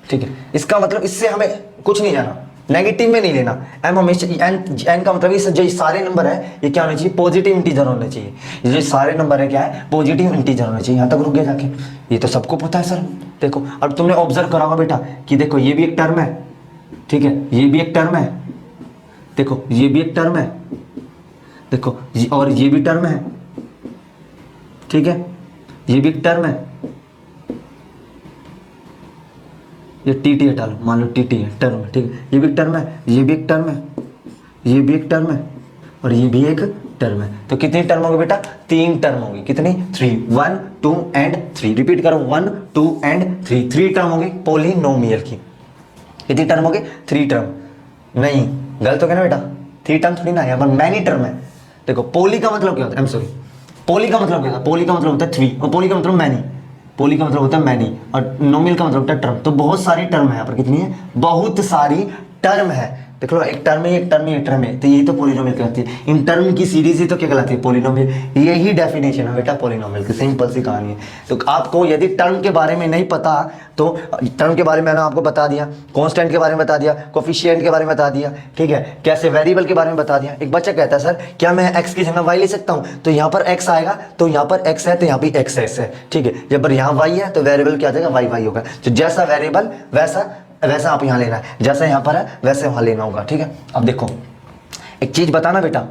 ठीक है। इसका मतलब इससे हमें कुछ नहीं जाना, नेगेटिव में नहीं लेना, m हमेशा n का मतलब इस जो सारे नंबर है ये क्या होना चाहिए, पॉजिटिव इंटीजर होने चाहिए, ये जो सारे नंबर है क्या है, पॉजिटिव इंटीजर होने चाहिए। यहाँ तक रुक गया जाके, ये तो सबको पता है सर। देखो अब तुमने ऑब्जर्व करा होगा बेटा कि देखो ये भी एक टर्म है, ठीक है, ये भी एक टर्म है, देखो ये भी एक टर्म है, देखो और ये भी टर्म है, ठीक है, ये भी एक टर्म है, ये टी हटा लो, मान लो टी है टर्म, ठीक है, ये भी एक टर्म है, ये भी एक टर्म है, ये भी एक टर्म है, और ये भी एक टर्म है। तो कितनी टर्म होगी बेटा, 3 टर्म होगी, कितनी, 3, 1 2 एंड 3, रिपीट करो 1 2 एंड 3, 3 टर्म होगी पॉलिनोमियल की। कितनी टर्म होगी, 3 टर्म, नहीं गलत हो गया ना बेटा, 3 टर्म थोड़ी ना, यहाँ पर मैनी टर्म है। देखो पोली का मतलब क्या होता है, आई एम सॉरी, पोली का मतलब क्या होता है, पोली का मतलब होता है 3, और पोली का मतलब मैनी, पोली का मतलब होता है मैनी, और नोमियल का मतलब होता है टर्म। तो बहुत सारी टर्म है यहाँ पर, कितनी है, बहुत सारी टर्म है। देख लो एक टर्म है, एक टर्म है, एक टर्म है, तो यही तो पॉलिनोमियल कहलाती है। इन टर्म की सीरीज ही तो क्या कहलाती है, पॉलिनोमियल। यही डेफिनेशन है बेटा पॉलिनोमियल की, सिंपल सी कहानी है। तो आपको यदि टर्म के बारे में नहीं पता तो टर्म के बारे में मैंने आपको बता दिया, कांस्टेंट के बारे में बता दिया, कोफिशिएंट के बारे में बता दिया, ठीक है, कैसे वेरिएबल के बारे में बता दिया। एक बच्चा कहता है सर क्या मैं x की जगह y ले सकता हूँ, तो यहाँ पर x आएगा, तो यहाँ पर x है तो यहाँ भी x है, ठीक है। जब पर यहाँ y है तो वेरिएबल क्या आ जाएगा, y होगा। तो जैसा वेरिएबल वैसा आप यहाँ लेना है, जैसा यहाँ पर है वैसे वहाँ लेना होगा, ठीक है। अब देखो एक चीज बताना बेटा,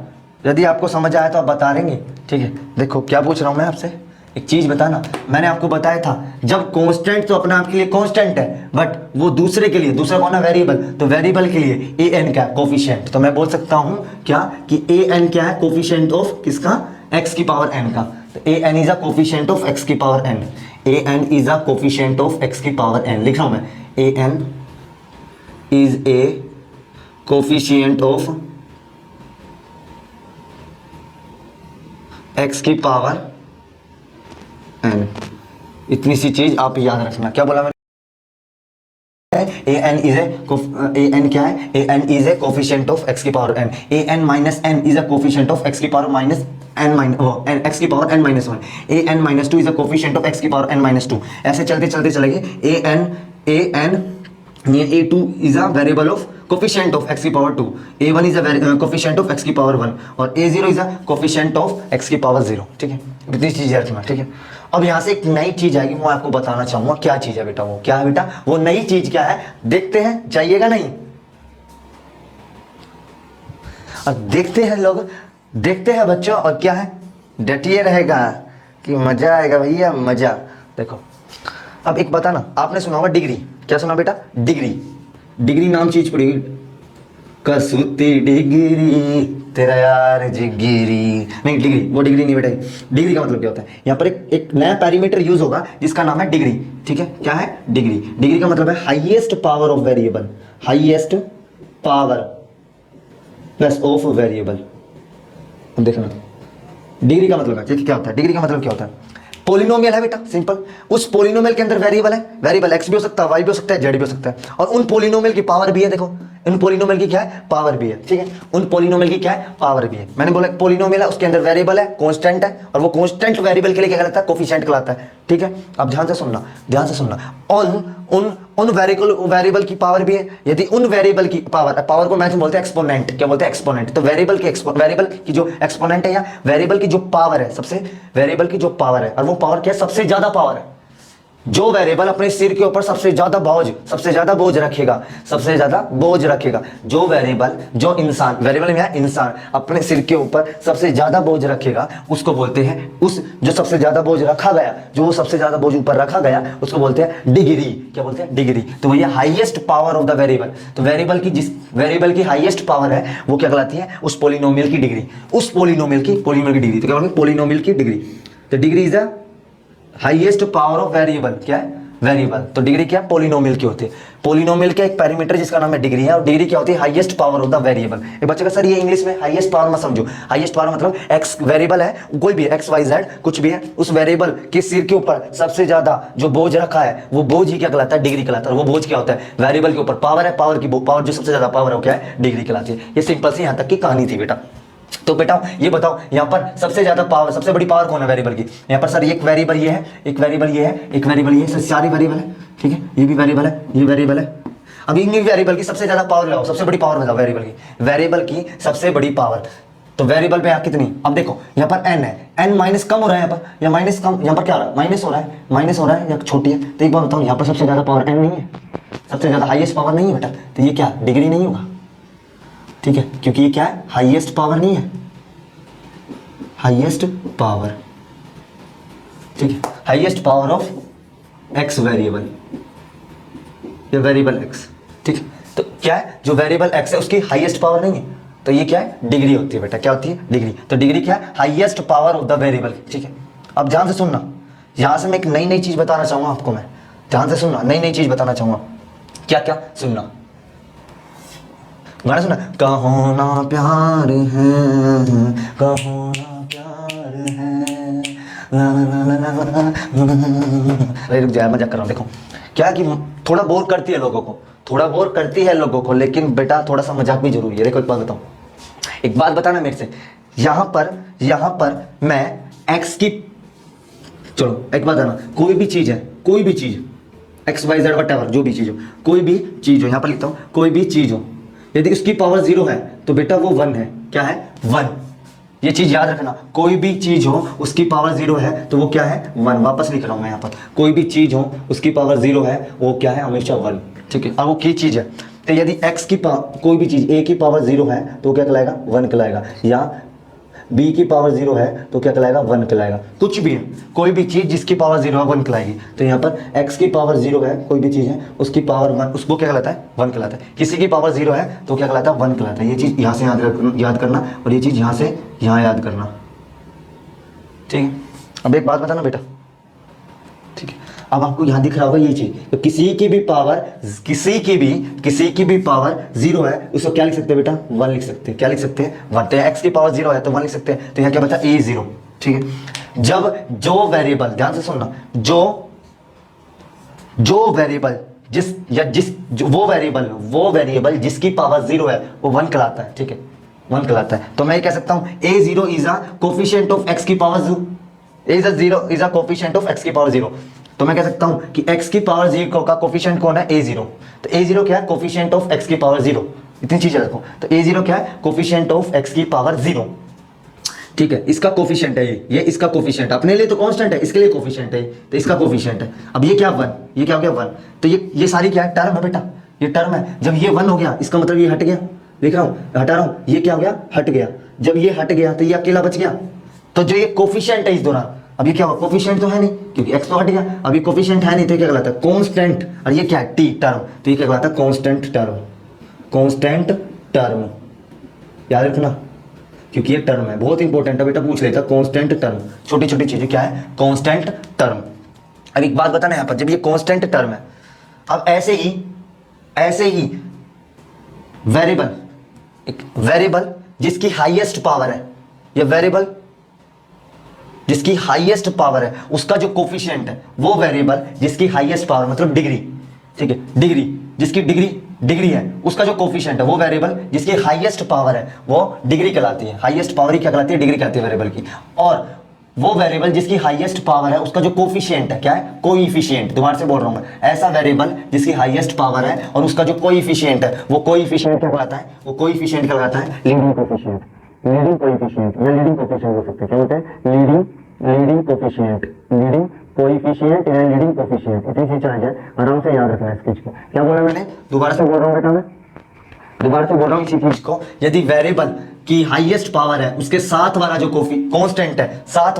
यदि आपको समझ आया तो आप बता देंगे, ठीक है। देखो क्या पूछ रहा हूं मैं आपसे, एक चीज बताना। मैंने आपको बताया था जब कांस्टेंट तो अपने आप के लिए कांस्टेंट है, बट वो दूसरे के लिए, दूसरा कौन है, वेरिएबल, तो वेरिएबल के लिए ए एन क्या है, कोफिशिएंट। तो मैं बोल सकता हूं क्या कि ए एन क्या है, कोफिशिएंट ऑफ किसका, एक्स की पावर एन का। तो A N is a coefficient of X की power N, A N is a coefficient of X की पावर एन। लिख रहा हूं मैं, A N is a coefficient of X की पावर एन। इतनी सी चीज आप याद रखना। क्या बोला मैंने, A N is A N क्या है, A N is a coefficient of X की power N, A N minus N is a coefficient of X की power minus N minus X की power N minus one, A N minus two is a coefficient of X की power N minus two. ऐसे चलते चलते चलेंगे, A N ये a2 is a variable of coefficient of x की power 2, a1 is a coefficient of x की power 1 और a0 is a coefficient of x की पावर 0, ठीक है। इतनी चीज याद रखना, ठीक है। अब यहाँ से एक नई चीज आएगी, मैं आपको बताना चाहूंगा क्या चीज है बेटा, वो क्या है बेटा, वो नई चीज क्या है, देखते हैं, जाइएगा नहीं, और देखते हैं लोग, देखते हैं बच्चों, और क्या है, डटिए रहेगा कि मजा आएगा भैया, मजा। देखो अब एक बताना, आपने सुना होगा डिग्री, क्या सुना बेटा, डिग्री, डिग्री नाम चीज पड़ी, कसूती डिग्री तेरा यार जिगिरी, नहीं डिग्री, वो डिग्री नहीं बेटा। डिग्री का मतलब क्या होता है, यहाँ पर एक नया पैरामीटर यूज होगा जिसका नाम है डिग्री, ठीक है। क्या है, डिग्री। डिग्री का मतलब है highest power of variable, highest power plus of variable. देखना डिग्री का मतलब है, क्या होता है, डिग्री का मतलब क्या होता है, पोलिनोमियल है बेटा, सिंपल। उस पोलिनोमियल के अंदर वेरिएबल है, वेरिएबल एक्स भी हो सकता है, वाई भी हो सकता है, जेड भी हो सकता है, और उन पोलिनोमियल की पावर भी है। देखो उन पोलिनोमियल की क्या है, पावर भी है, ठीक है। उन पोलिनोमियल की क्या है, पावर भी है। मैंने बोला पोलिनोमियल है, उसके अंदर वेरिएबल है, कांस्टेंट है, और वो कांस्टेंट वेरिएबल के लिए क्या कहलाता है, कोफिशिएंट कहलाता है, ठीक है। अब ध्यान से सुनना, ध्यान से सुनना। उन वेरिएबल की पावर भी है। यदि उन वेरिएबल की पावर को मैथ में बोलते हैं एक्सपोनेंट, क्या बोलते हैं, एक्सपोनेंट। तो वेरिएबल की जो एक्सपोनेंट है या वेरिएबल की जो पावर है, सबसे वेरिएबल की जो पावर है, और वो पावर क्या है, सबसे ज्यादा पावर है। जो वेरिएबल अपने सिर के ऊपर सबसे ज्यादा बोझ रखेगा, सबसे ज्यादा बोझ रखेगा, जो वेरिएबल, जो इंसान, वेरिएबल में इंसान अपने सिर के ऊपर सबसे ज्यादा बोझ रखेगा, उसको बोलते हैं, उस जो सबसे ज्यादा बोझ रखा गया, जो वो सबसे ज्यादा बोझ ऊपर रखा गया, उसको बोलते हैं डिग्री। क्या बोलते हैं, डिग्री। तो भैया highest power of the variable, तो वेरिएबल की जिस वेरिएबल की हाईएस्ट पावर है वो क्या कहलाती है, उस पोलिनोमियल की डिग्री, उस पोलिनोमियल की डिग्री। तो क्या बोलते हैं, पोलिनोमियल की डिग्री। तो degree is the highest power of variable, क्या है, वेरिएबल। तो डिग्री क्या है, पोलिनोमियल की होती है। पोलिनोमियल का एक पैरामीटर जिसका नाम है डिग्री है, और डिग्री क्या होती है, highest power of the variable. एक बच्चे का सर ये इंग्लिश में हाईएस्ट पावर मत समझो, हाईएस्ट पावर मतलब एक्स वेरिएबल है, कोई भी एक्स वाई जेड कुछ भी है, उस वेरिएबल के सिर के ऊपर सबसे ज्यादा जो बोझ रखा है, वो बोझ ही क्या कहलाता है, डिग्री कहलाता है। और वो बोझ क्या होता है, वेरिएबल के ऊपर पावर है, पावर जो सबसे ज्यादा पावर है वो क्या है, डिग्री कहलाती है। ये सिंपल सी यहाँ तक की कहानी थी बेटा। तो बेटा ये बताओ, यहाँ पर सबसे ज्यादा पावर, सबसे बड़ी पावर कौन है वेरिएबल की, यहाँ पर सर एक वेरिएबल ये है, एक वेरिएबल ये है, एक वेरिएबल ये है, सर सारी वेरिएबल है, ठीक है। ये भी वेरिएबल है, ये वेरिएबल है। अब इन वेरिएबल की सबसे ज्यादा पावर लगाओ, सबसे बड़ी पावर बताओ वेरिएबल की सबसे बड़ी पावर। तो वेरिएबल पे कितनी, अब देखो यहाँ पर n है, n माइनस कम हो रहा है यहाँ पर, या माइनस कम, यहाँ पर क्या हो रहा है, माइनस हो रहा है या छोटी है। तो एक बार बताओ, यहाँ पर सबसे ज्यादा पावर n नहीं है, सबसे ज्यादा हाईएस्ट पावर नहीं है बेटा, तो ये क्या डिग्री नहीं होगा, ठीक है, क्योंकि ये क्या है, हाईएस्ट पावर नहीं है, हाईएस्ट पावर, ठीक है, highest power of x variable, ये वेरिएबल एक्स, ठीक है। तो क्या है, जो वेरिएबल एक्स है उसकी हाईएस्ट पावर नहीं है, तो ये क्या है, डिग्री होती है बेटा। क्या होती है, डिग्री। तो डिग्री क्या है, highest power of the variable, ठीक है। अब ध्यान से सुनना, यहां से मैं एक नई चीज बताना चाहूंगा आपको, मैं ध्यान से सुनना, नई चीज बताना चाहूंगा। क्या क्या सुनना, गाना सुना, कहो ना प्यार है, कहो ना प्यार है, रुक जाए, मजाक कर रहा हूं। देखो क्या कि थोड़ा बोर करती है लोगों को, थोड़ा बोर करती है लोगों को, लेकिन बेटा थोड़ा सा मजाक भी जरूरी है। देखो एक बात बताऊं, एक बात बताना मेरे से, यहां पर मैं एक्स की, चलो एक बात है ना, कोई भी चीज है, कोई भी चीज, एक्स वाई जेड व्हाटएवर, जो भी चीज हो, कोई भी चीज हो, यहां पर लिखता हूं, कोई भी चीज हो, यदि उसकी पावर 0 है तो बेटा वो 1 है। क्या है, 1। ये चीज याद रखना, कोई भी चीज हो उसकी पावर 0 है तो वो क्या है, 1। वापस लिख रहा हूं मैं यहाँ पर, कोई भी चीज हो उसकी पावर 0 है वो क्या है, हमेशा 1, ठीक है। अब वो की चीज है, तो यदि x की कोई भी चीज़ a की पावर 0 है तो क्या कहलाएगा 1 कहलाएगा, या b की पावर 0 है तो क्या कहलाएगा 1 कहलाएगा। कुछ भी है, कोई भी चीज़ जिसकी पावर 0 है 1 कहलाएगी। तो यहाँ पर x की पावर 0 है, कोई भी चीज़ है उसकी पावर 1, उसको क्या कहलाता है 1 कहलाता है। किसी की पावर 0 है तो क्या कहलाता है 1 कहलाता है। ये चीज़ यहाँ से याद करना और ये चीज़ यहाँ से यहाँ याद करना, ठीक है। अब एक बात बताना बेटा, ठीक है, अब आपको यहाँ दिख रहा होगा ये चीज, तो किसी की भी पावर 0 है उसको क्या लिख सकते हैं बेटा 1 लिख सकते हैं। क्या लिख सकते हैं 1। तो x की पावर 0 है तो 1 लिख सकते हैं। तो यहाँ क्या बचा a0, ठीक है। जब जो वेरिएबल, ध्यान से सुनना, जो वेरिएबल वो वेरिएबल जिसकी पावर 0 है वो 1 कहलाता है, ठीक है, 1 कहलाता है। तो मैं कह सकता हूं a0 is a coefficient of x की power 0 is a coefficient of x की पावर 0। तो मैं कह सकता हूं कि x की पावर 0 का कोफिशिएंट कौन है a0। तो a0 क्या है कोफिशिएंट ऑफ x की पावर 0। इतनी चीजें रखो। तो a0 क्या है कोफिशिएंट ऑफ x की पावर 0, ठीक है। इसका कोफिशिएंट है ये इसका कोफिशिएंट, अपने लिए तो कांस्टेंट है, इसके लिए कोफिशिएंट है, तो इसका कोफिशिएंट है। अब ये क्या 1, ये क्या हो गया 1। तो ये सारी क्या है टर्म है बेटा, ये टर्म है। जब ये 1 हो गया इसका मतलब ये हट गया, देख रहा हूं हटा रहा हूं, ये क्या हो गया हट गया। जब ये हट गया तो ये अकेला बच गया। तो जो ये कोफिशिएंट है इस दौरान, अब ये क्या हुआ कोफिशिएंट तो है नहीं क्योंकि x तो हट गया, अब ये कोफिशिएंट है नहीं तो क्या कहलाता है कांस्टेंट। और ये क्या है t टर्म, तो ये क्या कहलाता है कांस्टेंट टर्म। याद रखना क्योंकि ये टर्म है, बहुत इंपॉर्टेंट है बेटा, पूछ लेता कांस्टेंट टर्म। छोटी छोटी चीजें क्या है कांस्टेंट टर्म। अब एक बात बताना यहां पर, जब ये कांस्टेंट टर्म है, अब ऐसे ही वेरिएबल जिसकी हाईएस्ट पावर है, ये वेरिएबल जिसकी हाईएस्ट पावर है उसका जो कोफिशिएंट है, वो वेरिएबल जिसकी हाईएस्ट पावर मतलब डिग्री, ठीक है, डिग्री जिसकी डिग्री है उसका जो कोफिशिएंट है, वो वेरिएबल जिसकी हाईएस्ट पावर है वो डिग्री कहलाती है। हाईएस्ट पावर ही क्या कहलाती है डिग्री कहलाती है वेरिएबल की। और वो वेरिएबल जिसकी हाईएस्ट पावर है उसका जो कोफिशिएंट है क्या है कोएफिशिएंट। दोबारा से बोल रहा हूं मैं, ऐसा वेरिएबल जिसकी हाईएस्ट पावर है और उसका जो कोएफिशिएंट है, वो कोएफिशिएंट क्या कहलाता है, वो कोएफिशिएंट कहलाता है लीडिंग कोएफिशिएंट या लीडिंग कोएफिशिएंट हो सकता है। क्या बोलते हैं लीडिंग कोएफिशिएंट या लीडिंग कोएफिशिएंट। इतनी चीज चला जाए, आराम से याद रखना है इस चीज को। क्या बोला मैंने, दोबारा से बोल रहा हूं बेटा, मैं दोबारा से बोल रहा हूं इसी चीज को। यदि वेरिएबल की हाईएस्ट पावर है उसके साथ वाला जो कांस्टेंट है, साथ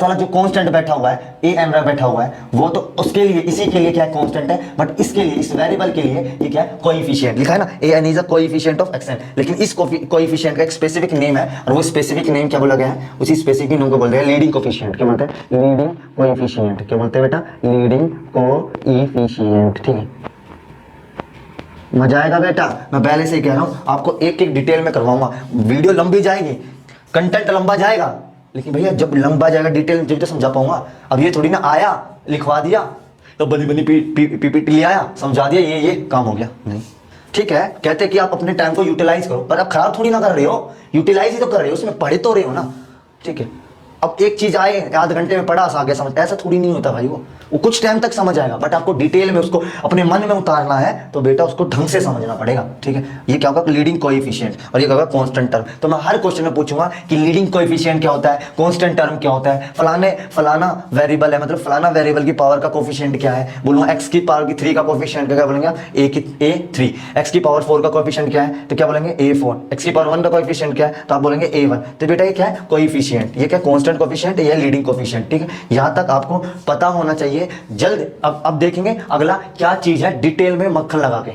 वाला जो कांस्टेंट बैठा हुआ है ए एमरा बैठा हुआ है, वो तो उसके लिए इसी के लिए क्या कांस्टेंट है, बट इसके लिए इस वेरिएबल के लिए ये क्या है कोएफिशिएंट लिखा है ना, A N is a coefficient of X N. लेकिन इस कोएफिशिएंट का एक स्पेसिफिक नेम है और वो स्पेसिफिक नेम क्या बोला गया है, उसी स्पेसिफिक नेम को बोलते हैं लीडिंग कोएफिशिएंट। क्या बोलते हैं लीडिंग कोएफिशिएंट। क्या बोलते हैं बेटा लीडिंग कोएफिशिएंट, ठीक है। मजा आएगा बेटा, मैं पहले से ही कह रहा हूं आपको एक एक डिटेल में करवाऊंगा। वीडियो लंबी जाएगी, कंटेंट लंबा जाएगा, लेकिन भैया जब लंबा जाएगा डिटेल जब तो समझा पाऊंगा। अब ये थोड़ी ना आया लिखवा दिया तो बनी पीपीटी ले आया समझा दिया ये काम हो गया, नहीं। ठीक है, कहते हैं कि आप अपने टाइम को यूटिलाइज करो, पर आप खराब थोड़ी ना कर रहे हो, यूटिलाइज ही तो कर रहे हो, उसमें पढ़े तो रहे हो ना, ठीक है। अब एक चीज आए आधे घंटे में पढ़ा आगे समझ, ऐसा थोड़ी नहीं होता भाई। वो कुछ टाइम तक समझ आएगा, बट आपको डिटेल में उसको अपने मन में उतारना है तो बेटा उसको ढंग से समझना पड़ेगा, ठीक है। ये क्या होगा लीडिंग कोएफिशिएंट और ये क्या होगा कांस्टेंट टर्म। तो मैं हर क्वेश्चन में पूछूंगा कि लीडिंग कोएफिशिएंट क्या होता है, कांस्टेंट टर्म क्या होता है, फलाना वेरिएबल है मतलब फलाना वेरिएबल की पावर का कोएफिशिएंट क्या है। बोलूंगा एक्स की पावर की 3 का कोएफिशिएंट क्या बोलेंगे A3, एक्स की पावर 4 का कोएफिशिएंट क्या है तो क्या बोलेंगे A4, एक्स की पावर 1 का कोएफिशिएंट क्या है तो आप बोलेंगे A1। तो बेटा ये क्या है कोएफिशिएंट, ये क्या कांस्टेंट कोएफिशिएंट, ये लीडिंग कोएफिशिएंट, ठीक है। यहां तक आपको पता होना चाहिए। जल्द अब देखेंगे अगला क्या चीज है डिटेल में मक्खन लगा के।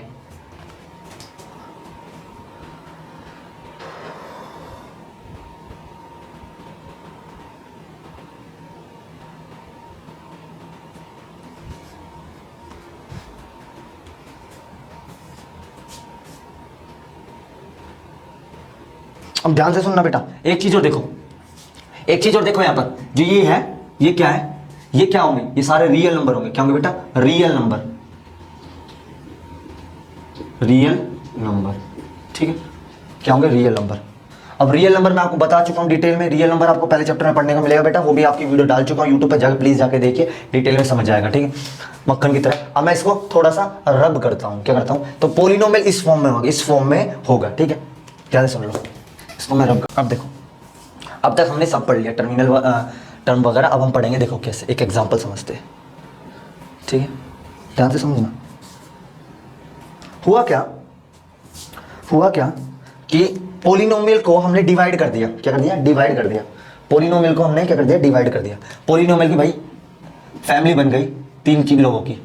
अब ध्यान से सुनना बेटा, एक चीज और देखो यहां पर जो ये है, ये क्या है, ये क्या होंगे, ये सारे रियल नंबर होंगे। क्या होंगे बेटा रियल नंबर, ठीक है। क्या होंगे रियल नंबर। अब रियल नंबर मैं आपको बता चुका हूं डिटेल में, रियल नंबर आपको पहले चैप्टर में पढ़ने को मिलेगा बेटा, वो भी आपकी वीडियो डाल चुका हूं यूट्यूब पे, जाकर प्लीज जाके देखिए, डिटेल में समझ आएगा, ठीक है, मक्खन की तरह। अब मैं इसको थोड़ा सा रब करता हूं, क्या करता हूं, तो पोलिनोमियल इस फॉर्म में होगा, ठीक है। ध्यान से सुन लो, इसको मैं रब। अब देखो, अब तक हमने सब पढ़ लिया टर्म वगैरह, अब हम पढ़ेंगे, देखो कैसे, एक एग्जाम्पल समझते हैं, ठीक है। ध्यान से समझना। हुआ क्या कि पोलिनोमियल को हमने डिवाइड कर दिया। क्या कर दिया? डिवाइड कर दिया। पोलिनोमियल को हमने क्या कर दिया? डिवाइड कर दिया। पोलिनोमियल की भाई फैमिली बन गई 3 लोगों की।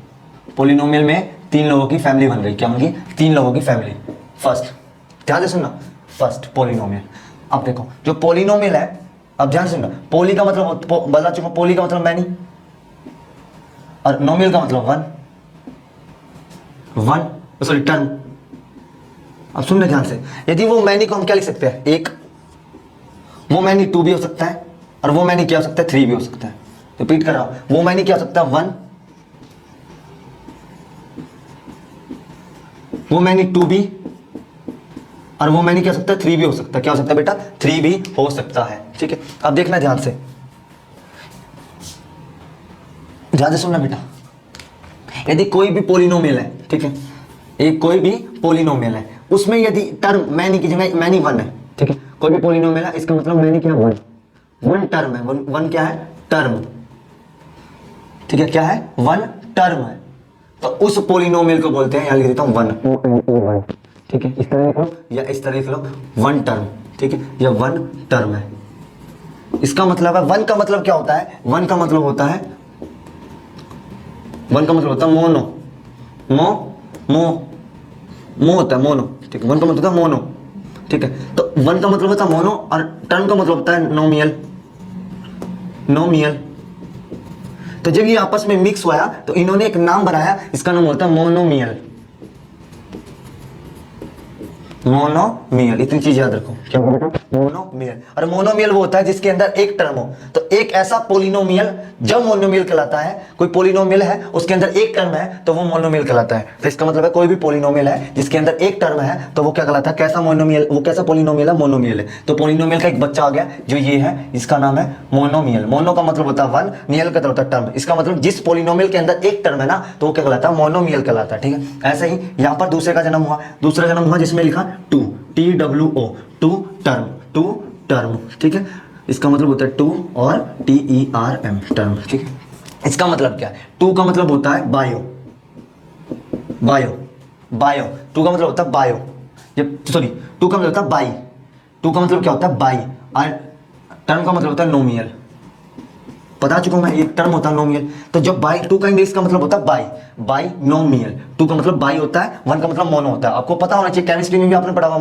पोलिनोमियल में 3 लोगों की फैमिली बन गई। क्या बन गई? 3 लोगों की फैमिली। फर्स्ट, ध्यान से सुनना, फर्स्ट पोलिनोमियल। अब देखो जो पोलिनोमियल है, अब ध्यान से सुनना, पोली का मतलब बता चुका, पोली का मतलब मैनी, और नोमियल का मतलब वन सॉरी टर्म। अब सुनना ध्यान से, यदि वो मैनी को हम क्या लिख सकते हैं? एक, वो मैनी 2 भी हो सकता है, और वो मैनी क्या हो सकता है? 3 भी हो सकता है। रिपीट कर रहा हूं, वो मैनी क्या हो सकता है? 1, वो मैनी 2 भी, और वो मैनी क्या हो सकता है? 3 भी हो सकता है। क्या हो सकता है बेटा? 3 भी हो सकता है। ठीक है, अब देखना ध्यान से, ध्यान से सुनना बेटा। यदि कोई भी पोलिनोमियल है, ठीक है, एक कोई भी पोलिनोमियल है, उसमें यदि टर्म मैनी की जगह मैनी 1 है, ठीक है, कोई भी पोलिनोमियल है, इसका मतलब मैनी क्या? 1 टर्म है। 1 क्या है? टर्म। ठीक है, क्या है? 1 टर्म है। तो उस पोलिनोमियल को बोलते हैं, यहां लिख देता हूं 1। ठीक है, इस तरह लिख लो या इस तरह लिख लो, 1 टर्म। ठीक है, यह 1 टर्म है। इसका मतलब है 1 का मतलब क्या होता है? 1 का मतलब होता है, 1 का मतलब होता है मोनो, मो होता है मोनो। ठीक है, 1 का मतलब होता है मोनो। ठीक है, तो 1 का मतलब होता है मोनो, और टर्म का मतलब होता है नोमियल। तो जब ये आपस में मिक्स हुआ तो इन्होंने एक नाम बनाया, इसका नाम होता है मोनोमियल। मोनोमियल, इतनी चीज याद रखो। क्या बेटा? मोनोमियल। और मोनोमियल वो होता है जिसके अंदर एक टर्म हो। तो एक ऐसा पोलिनोमियल जब मोनोमियल कहलाता है, कोई पोलिनोमियल है उसके अंदर एक टर्म है तो वो मोनोमियल कहलाता है। तो इसका मतलब है कोई भी पोलिनोमियल है जिसके अंदर एक टर्म है तो वो क्या कहलाता है? कैसा मोनोमियल? वो कैसा पोलिनोमियल है? मोनोमियल है। तो पोलिनोमियल का एक बच्चा आ गया जो ये है, इसका नाम है मोनोमियल। मोनो का मतलब होता है 1, मियल का होता है टर्म। इसका मतलब जिस पोलिनोमियल के अंदर एक टर्म है ना, तो वो क्या कहलाता है? मोनोमियल कहलाता है। ठीक है, ऐसे ही यहाँ पर दूसरे का जन्म हुआ, दूसरा जन्म हुआ जिसमें लिखा 2, TWO, 2 टर्म। ठीक है, इसका मतलब होता है 2 और TERM, टर्म। ठीक है, इसका मतलब क्या है? 2 का मतलब होता है बायो। 2 का मतलब होता है बायो। सॉरी, 2 का मतलब होता है बाई। 2 का मतलब क्या होता है? बाई। और टर्म का मतलब होता है नोमियल। बता चुका हूं मैं, एक टर्म होता है नोमियल। तो जब बाई 2 का इंग्लिश का मतलब होता है बाई नोमियल। 2 का मतलब बाई होता है, 1 का मतलब मोनो होता है। आपको पता होना चाहिए, केमिस्ट्री में भी आपने पढ़ा हुआ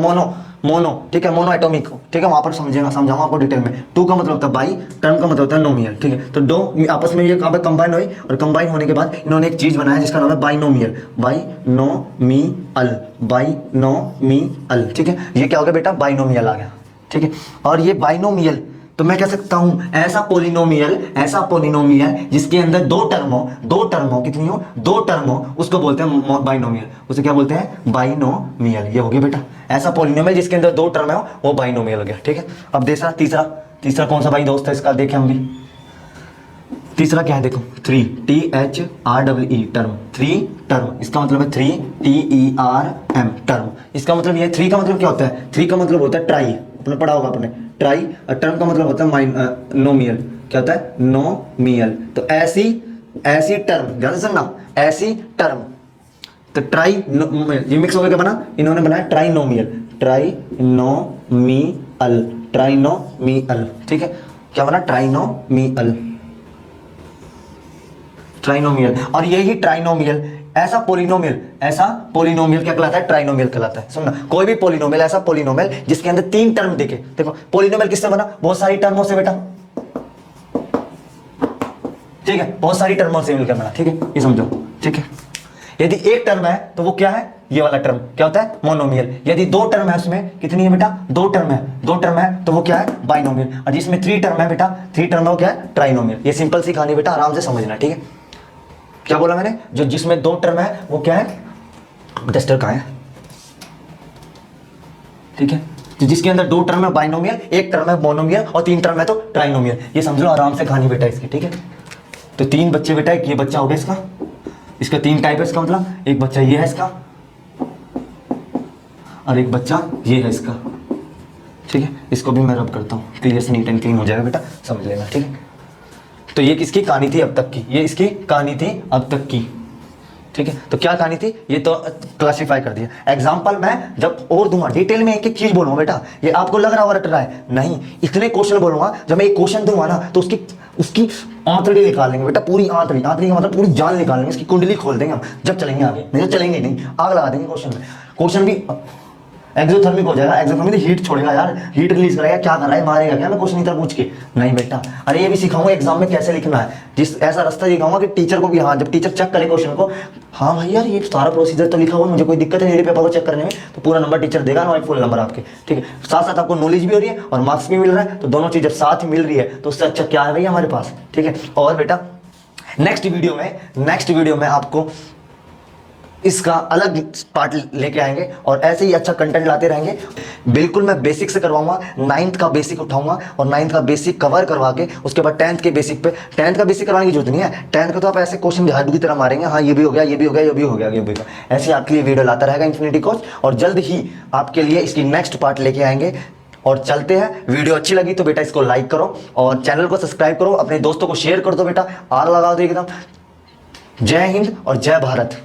मोनो। ठीक है, मोनो एटॉमिक। ठीक है, वहां पर समझाऊंगा आपको डिटेल में। 2 का मतलब होता है बाई, टर्म का मतलब होता है नोमियल। ठीक है, तो दो आपस में ये कहां पे कंबाइन हुई, और कंबाइन होने के बाद इन्होंने एक चीज बनाया जिसका नाम है बाइनोमियल। बाइनोमियल। ठीक है, ये क्या हो गया बेटा? बाइनोमियल आ गया। ठीक है, और ये बाइनोमियल तो मैं कह सकता हूं ऐसा पोलिनोमियल जिसके अंदर दो टर्म हो, कितनी हो? 2 टर्म हो, उसको बोलते हैं बाइनोमियल। उसे क्या बोलते हैं? बाइनोमियल। ये हो गया बेटा ऐसा पोलिनोमियल जिसके अंदर 2 टर्म है, वो बाइनोमियल हो गया। ठीक है, अब तीसरा कौन सा भाई दोस्त है इसका? देखें हम भी। तीसरा क्या है? देखो 3, THREE, टर्म। 3 टर्म, इसका मतलब है 3 TERM, टर्म। इसका मतलब ये 3 का मतलब क्या होता है? 3 का मतलब होता है ट्राई। आपने पढ़ा होगा आपने, ट्राई। और टर्म का मतलब होता है नोमियल। क्या होता है? नोमियल। तो ऐसी टर्म, ध्यान से सुनना, ऐसी टर्म। तो ट्राई ये मिक्स होकर क्या बना? इन्होंने बनाया ट्राइनोमियल। ट्राइनोमियल। ठीक है, क्या बना? ट्राइनोमियल। और यही ट्राइनोमियल ऐसा पोलिनोमियल क्या कहलाता है? ट्राइनोमियल कहलाता है। सुनना, कोई भी पोलिनोमियल, ऐसा पोलिनोमियल जिसके अंदर 3 टर्म देखे। देखो पोलिनोमियल किससे बना? बहुत सारी टर्मों से बेटा। ठीक है, बहुत सारी टर्मों से मिलकर बना। ठीक है, ये समझो। ठीक है, यदि एक टर्म है तो वो क्या है? ये वाला टर्म क्या होता है? मोनोमियल। यदि 2 टर्म है, उसमें कितनी है बेटा? 2 टर्म है तो वो क्या है? बाइनोमियल। और जिसमें 3 टर्म है बेटा, 3 टर्म है वो क्या है? ट्राइनोमियल। ये सिंपल सी कहानी बेटा, आराम से समझना। ठीक है, क्या बोला मैंने? जो जिसमें 2 टर्म है वो क्या है? डस्टर कहां है? ठीक है, तो जिसके अंदर 2 टर्म है बाइनोमियल, 1 टर्म है मोनोमियल, और 3 टर्म है तो ट्राइनोमियल। ये समझ लो आराम से कहानी बेटा इसकी। ठीक है, तो 3 बच्चे बेटा, एक ये बच्चा हो गया इसका 3 टाइप है। इसका मतलब एक बच्चा ये है इसका, और एक बच्चा ये है इसका। ठीक है, इसको भी मैं रब करता हूँ, क्लियर से नीट एंड क्लीन हो जाएगा बेटा, समझ लेना। ठीक है, तो ये किसकी कहानी थी अब तक की? ये इसकी कहानी थी अब तक की। ठीक है, तो क्या कहानी थी ये तो क्लासिफाई कर दिया। एग्जाम्पल मैं जब और दूंगा डिटेल में एक एक चीज बोलूंगा बेटा, ये आपको लग रहा होगा रट रहा है, नहीं, इतने क्वेश्चन बोलूंगा जब मैं एक क्वेश्चन दूंगा ना तो उसकी उसकी आंतड़ी निकाल लेंगे बेटा, पूरी आंतड़ी, आंतड़ी का मतलब पूरी जान निकाल लेंगे, इसकी कुंडली खोल देंगे हम जब चलेंगे आगे, नहीं तो चलेंगे नहीं, आग लगा देंगे क्वेश्चन में। क्वेश्चन भी एक्सोथर्मिक हो जाएगा, एक्सोथर्मिक हीट छोड़ेगा यार, हीट रिलीज करेगा, क्या कर रहा है, मारेगा क्या मैं क्वेश्चन इतना पूछ के, नहीं बेटा। अरे ये भी सिखाऊंगा एग्जाम में कैसे लिखना है, जिस ऐसा रास्ता दिखाऊंगा कि टीचर को भी, हाँ जब टीचर चेक करे क्वेश्चन को, हाँ भाई यार ये सारा प्रोसीजर तो लिखा हुआ, मुझे कोई दिक्कत है मेरे पेपर को चेक करने में, तो पूरा नंबर टीचर देगा ना, फुल नंबर आपके, ठीक है। साथ साथ आपको नॉलेज भी हो रही है और मार्क्स भी मिल रहा है, तो दोनों चीज जब साथ मिल रही है तो उससे अच्छा क्या है भाई हमारे पास, ठीक है। और बेटा नेक्स्ट वीडियो में आपको इसका अलग पार्ट लेके आएंगे और ऐसे ही अच्छा कंटेंट लाते रहेंगे। बिल्कुल मैं बेसिक से करवाऊंगा, 9th का बेसिक उठाऊंगा और 9th का बेसिक कवर करवा के उसके बाद 10th के बेसिक पे, 10th का बेसिक करवाने की जरूरत नहीं है, 10th का तो आप ऐसे क्वेश्चन झाड़ू की तरह मारेंगे, हाँ ये भी हो गया, ये भी हो गया, ये भी हो गया, ये भी हो गया, ऐसे आपके लिए वीडियो लाता रहेगा इन्फिनिटी कोच। और जल्द ही आपके लिए इसकी नेक्स्ट पार्ट लेके आएंगे। और चलते हैं, वीडियो अच्छी लगी तो बेटा इसको लाइक करो और चैनल को सब्सक्राइब करो, अपने दोस्तों को शेयर कर दो बेटा, आग लगा दो एकदम। जय हिंद और जय भारत।